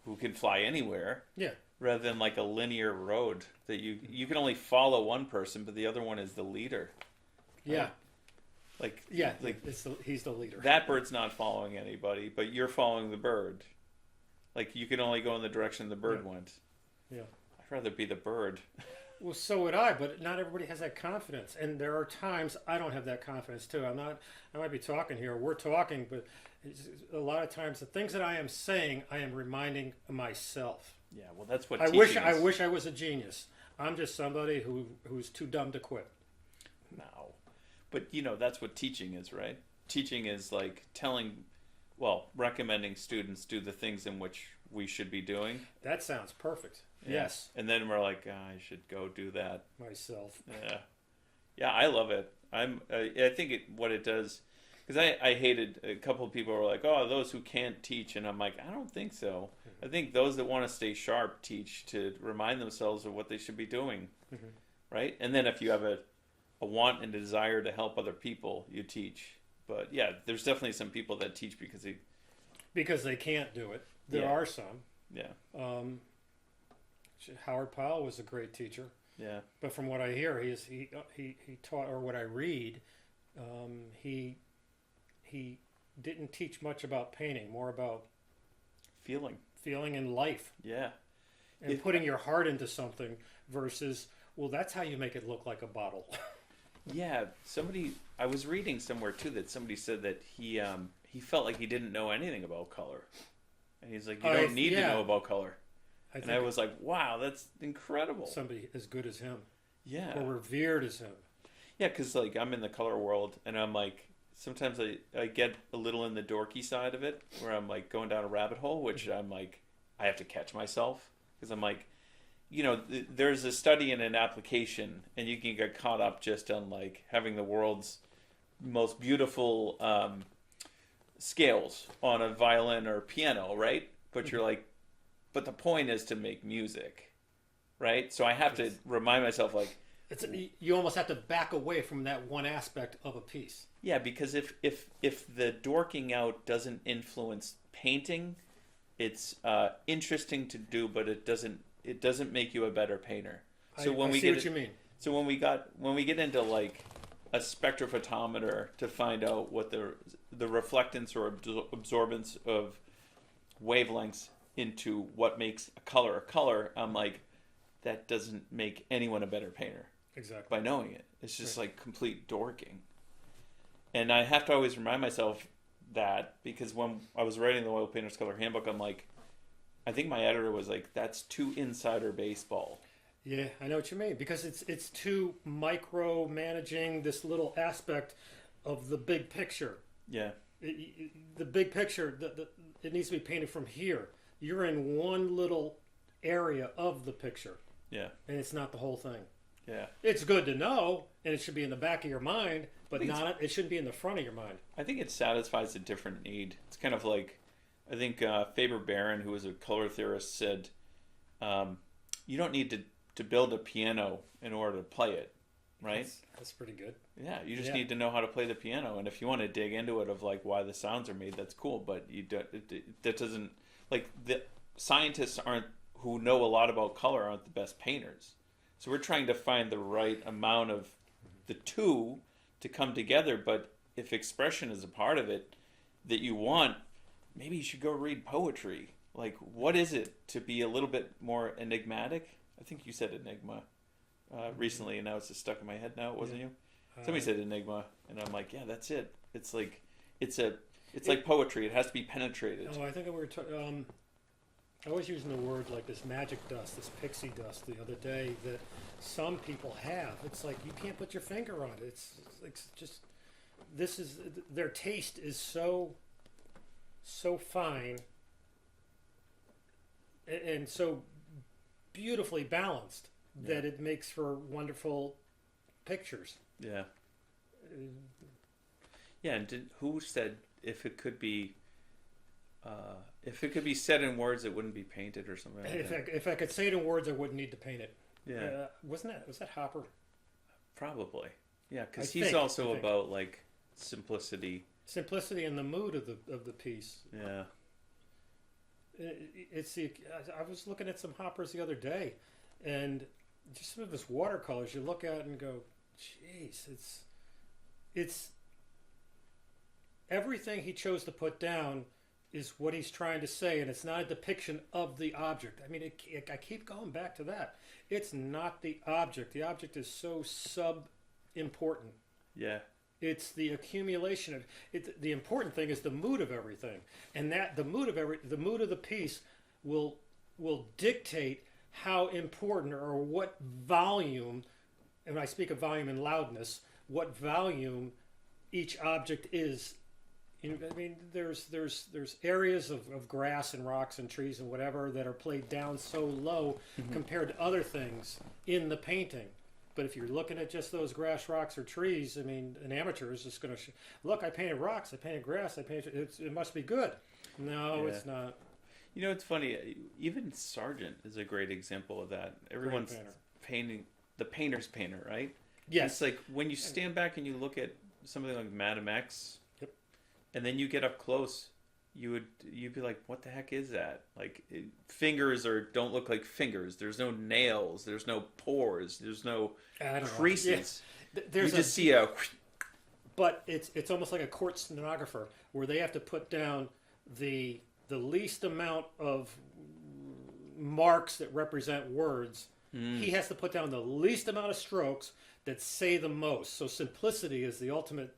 who can fly anywhere. Yeah. Rather than like a linear road that you can only follow one person, but the other one is the leader. Yeah. He's the leader. That bird's not following anybody, but you're following the bird. Like you can only go in the direction the bird went. Yeah. I'd rather be the bird. Well, so would I, but not everybody has that confidence, and there are times I don't have that confidence too. I might be talking here, we're talking, but a lot of times the things that I am saying, I am reminding myself. Yeah, well, that's what I teaching wish is. I wish I was a genius. I'm just somebody who's too dumb to quit. No, but that's what teaching is, right? Teaching is like recommending students do the things in which we should be doing. That sounds perfect. Yeah. Yes. And then we're like, I should go do that myself. Yeah. Yeah, I love it. I think what it does, because I hated, a couple of people were like, oh, those who can't teach. And I'm like, I don't think so. I think those that want to stay sharp teach to remind themselves of what they should be doing. Mm-hmm. Right? And then if you have a want and a desire to help other people, you teach. But yeah, there's definitely some people that teach because they can't do it. There are some. Yeah. Howard Powell was a great teacher. Yeah. But from what I hear, he taught, or what I read, he didn't teach much about painting, more about feeling and life. Yeah. And putting your heart into something versus, well, that's how you make it look like a bottle. Yeah, I was reading somewhere too that somebody said that he felt like he didn't know anything about color, and he's like, you don't need to know about color. And I was like, wow, that's incredible. Somebody as good as him, yeah, or revered as him. Yeah, because like I'm in the color world, and I'm like, sometimes I get a little in the dorky side of it, where I'm like going down a rabbit hole, which I'm like, I have to catch myself because I'm like, there's a study and an application, and you can get caught up just on like having the world's most beautiful scales on a violin or piano, right? But you're like, but the point is to make music, right? So I have to remind myself, like, you almost have to back away from that one aspect of a piece. Yeah, because if the dorking out doesn't influence painting, it's interesting to do, but it doesn't make you a better painter. So I see what you mean. So when we get into like a spectrophotometer to find out what the reflectance or absorbance of wavelengths into what makes a color, I'm like, that doesn't make anyone a better painter. Exactly. By knowing it. It's just like complete dorking. And I have to always remind myself that, because when I was writing the Oil Painter's Color Handbook, I'm like, I think my editor was like, that's too insider baseball. Yeah, I know what you mean, because it's too micro-managing this little aspect of the big picture. Yeah. The big picture, it needs to be painted from here. You're in one little area of the picture. Yeah. And it's not the whole thing. Yeah. It's good to know, and it should be in the back of your mind, but it shouldn't be in the front of your mind. I think it satisfies a different need. It's kind of like, I think Faber-Baron, who was a color theorist, said, you don't need to build a piano in order to play it, right? That's pretty good. Yeah, you just need to know how to play the piano, and if you want to dig into it of like why the sounds are made, that's cool. But that doesn't, like, the scientists who know a lot about color aren't the best painters. So we're trying to find the right amount of the two to come together. But if expression is a part of it that you want, maybe you should go read poetry. Like, what is it to be a little bit more enigmatic? I think you said enigma recently, and now it's just stuck in my head now. Wasn't you? Somebody said enigma, and I'm like, yeah, that's it. It's like like poetry. It has to be penetrated. Oh, I think we were I was using the word like this magic dust, this pixie dust the other day that some people have. It's like you can't put your finger on it. It's like just their taste is so fine and so beautifully balanced that it makes for wonderful pictures. Yeah. Yeah, and who said if it could be said in words, it wouldn't be painted or something like that? If I could say it in words, I wouldn't need to paint it. Yeah. Was that Hopper? Probably. Yeah, because he's also about like simplicity. Simplicity and the mood of the piece. Yeah. I was looking at some Hoppers the other day, and just some of his watercolors you look at and go, "Jeez, it's everything he chose to put down is what he's trying to say, and it's not a depiction of the object. I mean, I keep going back to that. It's not the object. The object is so sub-important. Yeah. It's the accumulation of it. The important thing is the mood of everything, and that the mood of the piece will dictate how important or what volume. And when I speak of volume and loudness, what volume each object is. I mean, there's areas of grass and rocks and trees and whatever that are played down so low compared to other things in the painting. But if you're looking at just those grass, rocks, or trees, I mean, an amateur is just going to look. I painted rocks. I painted grass. It must be good. No, it's not. You know, it's funny. Even Sargent is a great example of that. Everyone's painting the painter's painter, right? Yes. It's like when you stand back and you look at something like Madame X. And then you get up close, you'd be like, what the heck is that? Like, fingers don't look like fingers. There's no nails. There's no pores. There's no creases. Yeah. You just see a... But it's almost like a court stenographer where they have to put down the least amount of marks that represent words. He has to put down the least amount of strokes that say the most. So simplicity is the ultimate...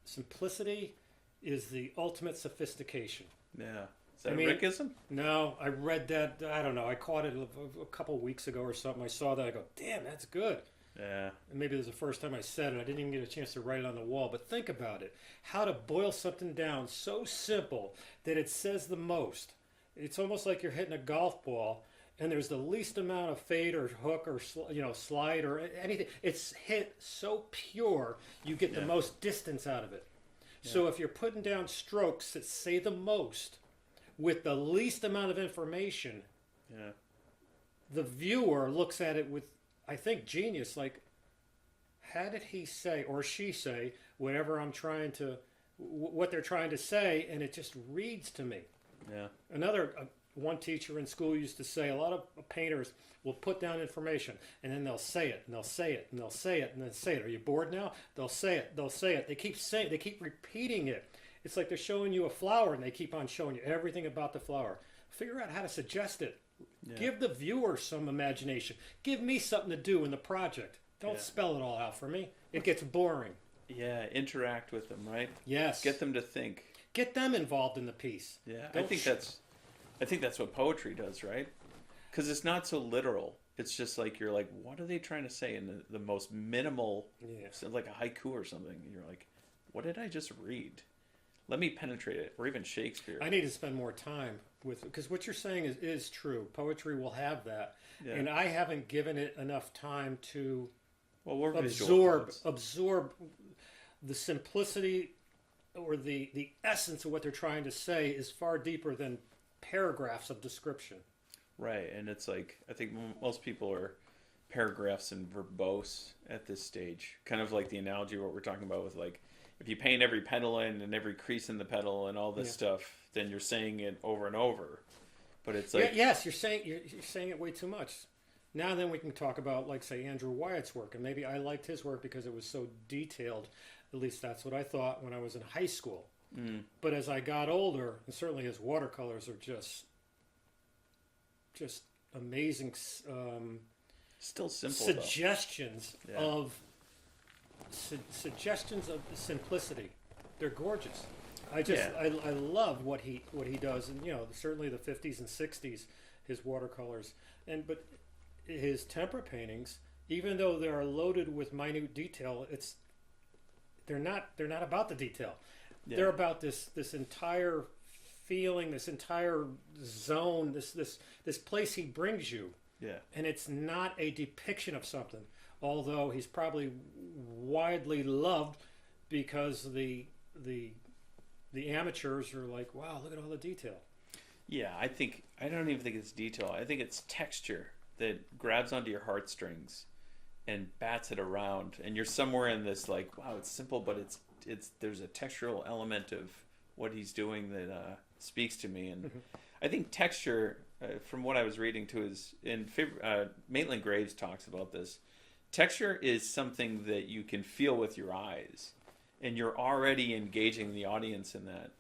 Simplicity is the ultimate sophistication. Yeah. Is that a Rickism? No, I read that. I don't know. I caught it a couple weeks ago or something. I saw that. I go, damn, that's good. Yeah. And maybe it was the first time I said it. I didn't even get a chance to write it on the wall. But think about it. How to boil something down so simple that it says the most. It's almost like you're hitting a golf ball and there's the least amount of fade or hook or slide or anything. It's hit so pure, you get the most distance out of it. Yeah. So if you're putting down strokes that say the most with the least amount of information, the viewer looks at it with, I think, genius. Like, how did he say or she say whatever what they're trying to say, and it just reads to me. Yeah. One teacher in school used to say a lot of painters will put down information and then they'll say it and they'll say it and they'll say it and then say it. Are you bored now? They'll say it. They'll say it. They keep repeating it. It's like they're showing you a flower and they keep on showing you everything about the flower. Figure out how to suggest it. Yeah. Give the viewer some imagination. Give me something to do in the project. Don't spell it all out for me. It gets boring. Yeah, interact with them, right? Yes. Get them to think. Get them involved in the piece. Yeah, I think that's what poetry does, right? Because it's not so literal. It's just like you're like, what are they trying to say in the most minimal, like a haiku or something? And you're like, what did I just read? Let me penetrate it, or even Shakespeare. I need to spend more time with it because what you're saying is true. Poetry will have that, and I haven't given it enough time to absorb the simplicity or the essence of what they're trying to say is far deeper than paragraphs of description. Right, and it's like, I think most people are paragraphs and verbose at this stage. Kind of like the analogy of what we're talking about with, like, if you paint every petal in and every crease in the petal and all this stuff, then you're saying it over and over. But it's like... Yes, you're saying it way too much. Now then we can talk about, like, say, Andrew Wyatt's work. And maybe I liked his work because it was so detailed. At least that's what I thought when I was in high school. But as I got older, and certainly his watercolors are just amazing. Still simple. Suggestions of simplicity. They're gorgeous. I love what he does, and certainly the 50s and 60s, his watercolors, but his tempera paintings, even though they are loaded with minute detail, they're not about the detail. Yeah. They're about this entire feeling, this entire zone, this place he brings you. Yeah. And it's not a depiction of something, although he's probably widely loved because the amateurs are like, wow, look at all the detail. Yeah, I don't even think it's detail. I think it's texture that grabs onto your heartstrings and bats it around, and you're somewhere in this, like, wow, it's simple, but it's there's a textural element of what he's doing that speaks to me. And I think texture, from what I was reading too, is Maitland Graves talks about this. Texture is something that you can feel with your eyes, and you're already engaging the audience in that.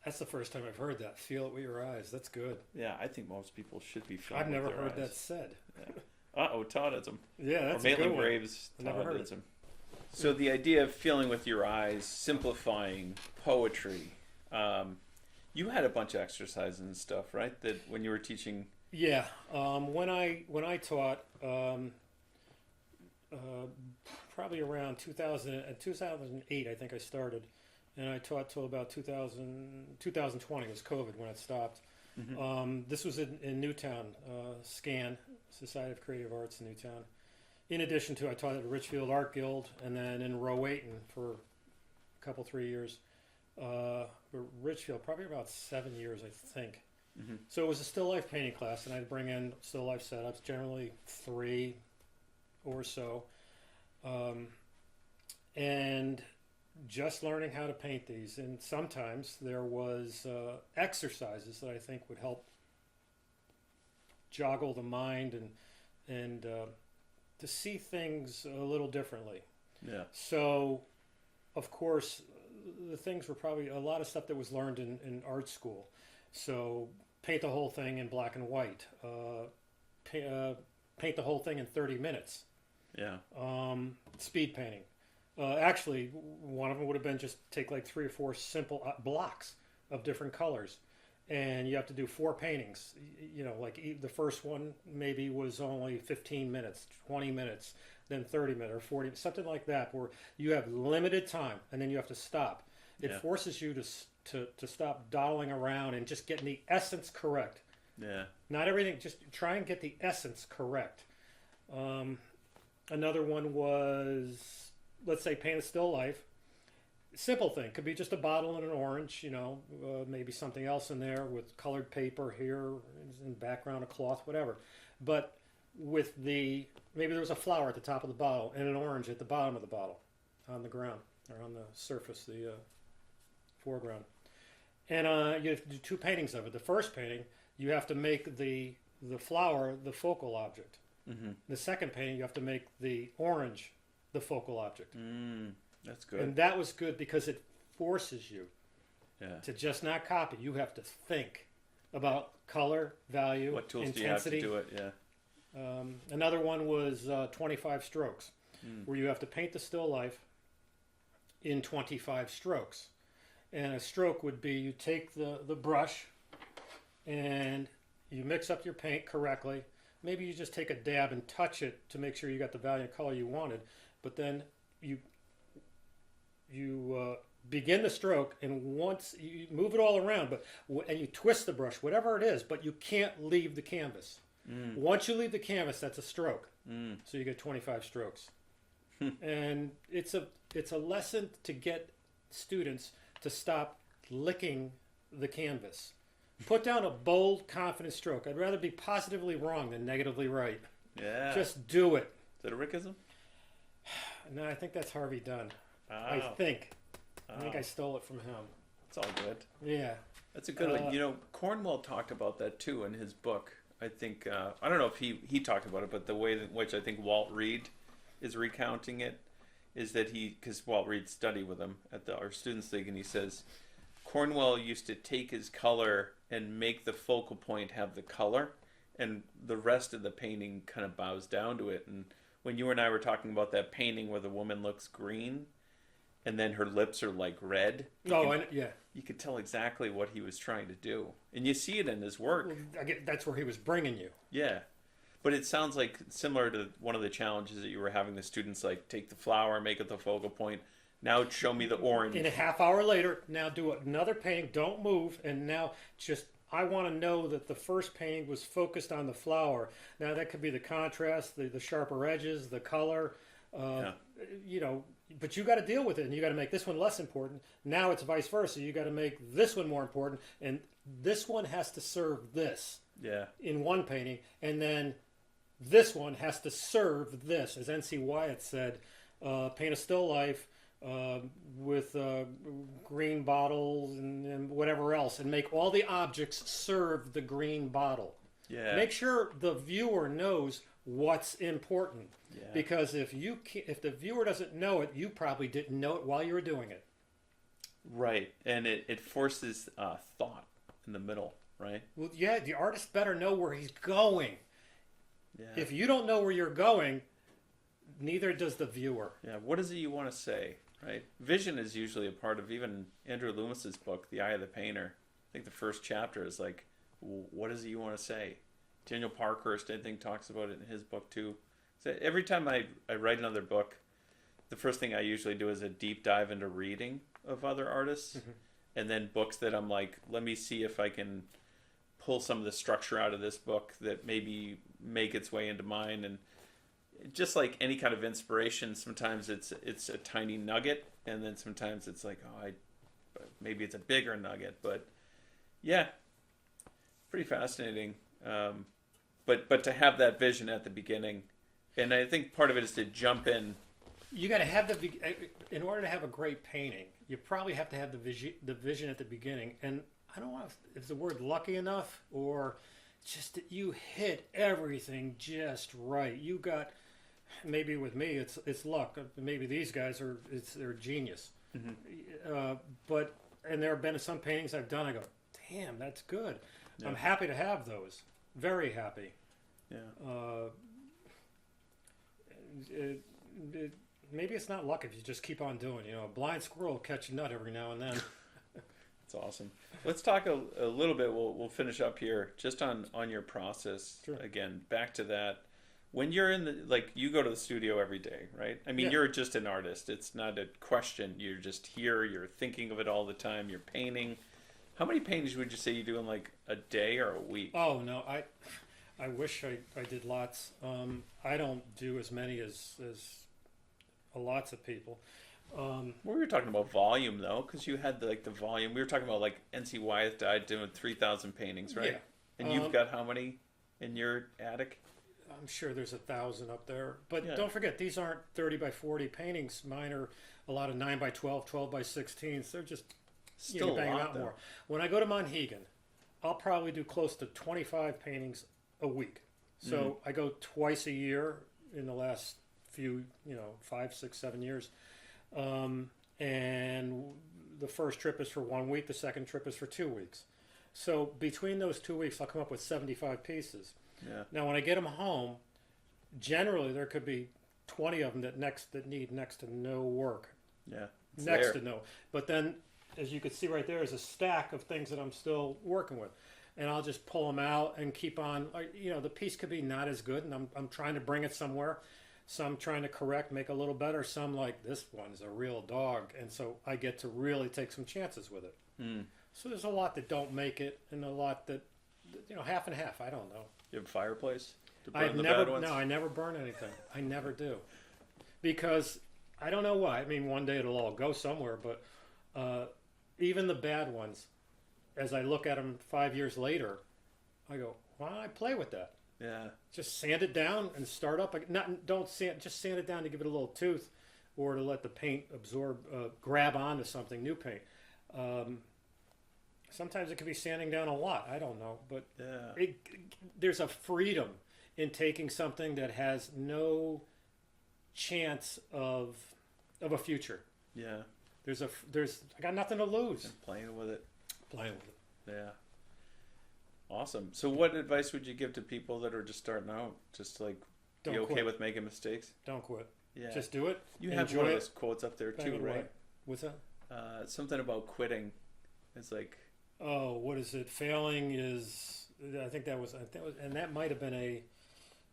That's the first time I've heard that. Feel it with your eyes. That's good. Yeah, I think most people should be feeling I've never with their heard eyes. that said. Yeah. Uh-oh, Toddism. Yeah, that's or a good Maitland one. Graves I never heard it. Toddism. So the idea of feeling with your eyes, simplifying poetry. You had a bunch of exercises and stuff, right? That when you were teaching. Yeah, when I taught, probably around 2008, I think I started, and I taught till about 2020. It was COVID when it stopped. Mm-hmm. This was in Newtown, SCAN, Society of Creative Arts in Newtown. In addition to, I taught at the Richfield Art Guild, and then in Rowayton for a couple, 3 years. Richfield, probably about 7 years, I think. Mm-hmm. So it was a still life painting class, and I'd bring in still life setups, generally 3 or so, and just learning how to paint these. And sometimes there was exercises that I think would help joggle the mind and to see things a little differently. Yeah. So, of course, the things were probably a lot of stuff that was learned in art school. So paint the whole thing in black and white. Paint the whole thing in 30 minutes. Yeah. Speed painting. Actually, one of them would have been just take like 3 or 4 simple blocks of different colors. And you have to do 4 paintings. You know, like the first one maybe was only 15 minutes, 20 minutes, then 30 minutes or 40, something like that, where you have limited time and then you have to stop. It forces you to stop dawdling around and just getting the essence correct. Yeah. Not everything, just try and get the essence correct. Another one was, let's say, paint a still life. Simple thing, could be just a bottle and an orange, you know, maybe something else in there with colored paper here, in background, a cloth, whatever. But with maybe there was a flower at the top of the bottle and an orange at the bottom of the bottle on the ground or on the surface, the foreground. And you have to do 2 paintings of it. The first painting, you have to make the flower the focal object. Mm-hmm. The second painting, you have to make the orange the focal object. That's good. And that was good because it forces you to just not copy. You have to think about color, value, what tools intensity. do you have to do it? Yeah. Another one was 25 strokes, where you have to paint the still life in 25 strokes. And a stroke would be you take the brush and you mix up your paint correctly. Maybe you just take a dab and touch it to make sure you got the value and color you wanted. But then you begin the stroke, and once you move it all around, and you twist the brush, whatever it is, but you can't leave the canvas. Once you leave the canvas, that's a stroke. So you get 25 strokes. And it's a lesson to get students to stop licking the canvas. Put down a bold, confident stroke. I'd rather be positively wrong than negatively right. Yeah. Just do it. Is that a Rickism? No, I think that's Harvey Dunn. Oh. I think I stole it from him. It's all good. Yeah. That's a good one. You know, Cornwell talked about that too in his book. I think, I don't know if he talked about it, but the way in which I think Walt Reed is recounting it is that because Walt Reed studied with him at our Students League, and he says Cornwell used to take his color and make the focal point have the color, and the rest of the painting kind of bows down to it. And when you and I were talking about that painting where the woman looks green and then her lips are like red, you could tell exactly what he was trying to do, and you see it in his work. Well, that's where he was bringing you. Yeah. But it sounds like similar to one of the challenges that you were having the students, like, take the flower, make it the focal point. Now show me the orange. And a half hour later, now do another painting. Don't move. And now I want to know that the first painting was focused on the flower. Now that could be the contrast, the sharper edges, the color. You know, but you got to deal with it, and you got to make this one less important. Now it's vice versa. You got to make this one more important, and this one has to serve this. Yeah. In one painting, and then this one has to serve this, as N.C. Wyatt said. Paint a still life with green bottles and whatever else, and make all the objects serve the green bottle. Yeah. Make sure the viewer knows what's important. Yeah. Because if the viewer doesn't know it, you probably didn't know it while you were doing it. Right, and it forces thought in the middle, right? Well, yeah, the artist better know where he's going. Yeah. If you don't know where you're going, neither does the viewer. Yeah, what is it you want to say, right? Vision is usually a part of even Andrew Loomis's book, The Eye of the Painter. I think the first chapter is like, what is it you want to say? Daniel Parkhurst, I think, talks about it in his book too. So every time I write another book, the first thing I usually do is a deep dive into reading of other artists, and then books that I'm like, let me see if I can pull some of the structure out of this book that maybe make its way into mine. And just like any kind of inspiration, sometimes it's a tiny nugget, and then sometimes it's like, maybe it's a bigger nugget. But yeah, pretty fascinating. But to have that vision at the beginning, and I think part of it is to jump in. You got to have in order to have a great painting, you probably have to have the vision at the beginning. And I don't know if the word lucky enough, or just that you hit everything just right. You got, maybe with me it's luck. Maybe these guys they're genius. But there have been some paintings I've done. I go, damn, that's good. Yeah. I'm happy to have those. Very happy. Yeah. Maybe it's not luck if you just keep on doing. A blind squirrel will catch a nut every now and then. That's awesome. Let's talk a little bit. We'll finish up here just on your process. Sure. Again, back to that. When you're you go to the studio every day, right? I mean, yeah. You're just an artist. It's not a question. You're just here. You're thinking of it all the time. You're painting. How many paintings would you say you do in like a day or a week? Oh no, I wish I did lots. I don't do as many as lots of people. We were talking about volume though, because you had the volume. We were talking about like N.C. Wyeth died doing 3,000 paintings, right? Yeah. And you've got how many in your attic? I'm sure there's 1,000 up there. But Yeah. Don't forget, these aren't 30 by 40 paintings. Mine are a lot of 9 by 12, 12 by 16s. They're just still banging a lot, out though. more. When I go to Monhegan, I'll probably do close to 25 paintings a week. So I go twice a year in the last few, 5, 6, 7 years. And the first trip is for 1 week. The second trip is for 2 weeks. So between those 2 weeks, I'll come up with 75 pieces. Yeah. Now, when I get them home, generally there could be 20 of them that need next to no work. Yeah. Next to no. But then, as you can see right there, is a stack of things that I'm still working with. And I'll just pull them out and keep on. The piece could be not as good, and I'm trying to bring it somewhere. Some trying to correct, make a little better. Some like, this one's a real dog. And so I get to really take some chances with it. So there's a lot that don't make it, and a lot that, half and half. I don't know. You have a fireplace to burn bad ones? No, I never burn anything. I never do. Because I don't know why. I mean, one day it'll all go somewhere, but even the bad ones, as I look at them 5 years later, I go, why don't I play with that? Yeah. Just sand it down and start up. Just sand it down to give it a little tooth, or to let the paint absorb, grab onto something, new paint. Sometimes it could be sanding down a lot. I don't know, but yeah. There's a freedom in taking something that has no chance of a future. Yeah. I got nothing to lose. And playing with it. Yeah. Awesome. So what advice would you give to people that are just starting out? Just like, be okay with making mistakes? Don't quit. Yeah. Just do it. You have one of those quotes up there too, right? What's that? Something about quitting. It's like, oh, what is it? Failing is, I think that was, and that might have been a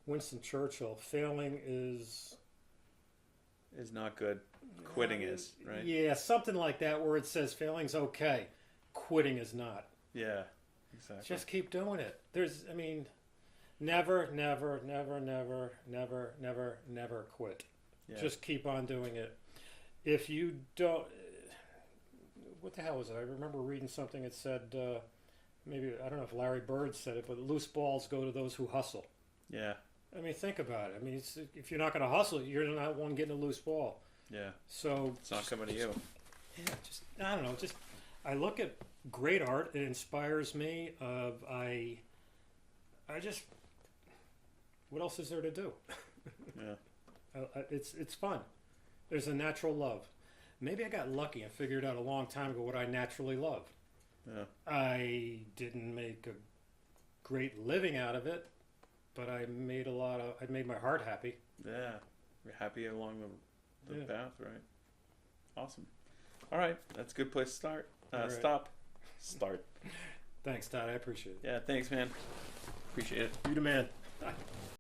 Winston Churchill. Failing is not good. Quitting is, right? Yeah, something like that, where it says failing's okay, quitting is not. Yeah, exactly. Just keep doing it. Never, never, never, never, never, never, never quit. Yeah. Just keep on doing it. If you don't, what the hell was it? I remember reading something that said, maybe, I don't know if Larry Bird said it, but loose balls go to those who hustle. Yeah. I mean, think about it. I mean, if you're not going to hustle, you're not one getting a loose ball. Yeah. So it's not coming to you. Yeah, I don't know. I look at great art. It inspires me. I just, what else is there to do? Yeah. It's fun. There's a natural love. maybe I got lucky and figured out a long time ago what I naturally love. Yeah. I didn't make a great living out of it, but I made my heart happy. Yeah. You're happy along the Yeah. path, right? Awesome. All right. That's a good place to start. All right. Start. Thanks, Todd. I appreciate it. Yeah. Thanks, man. Appreciate it. You the man.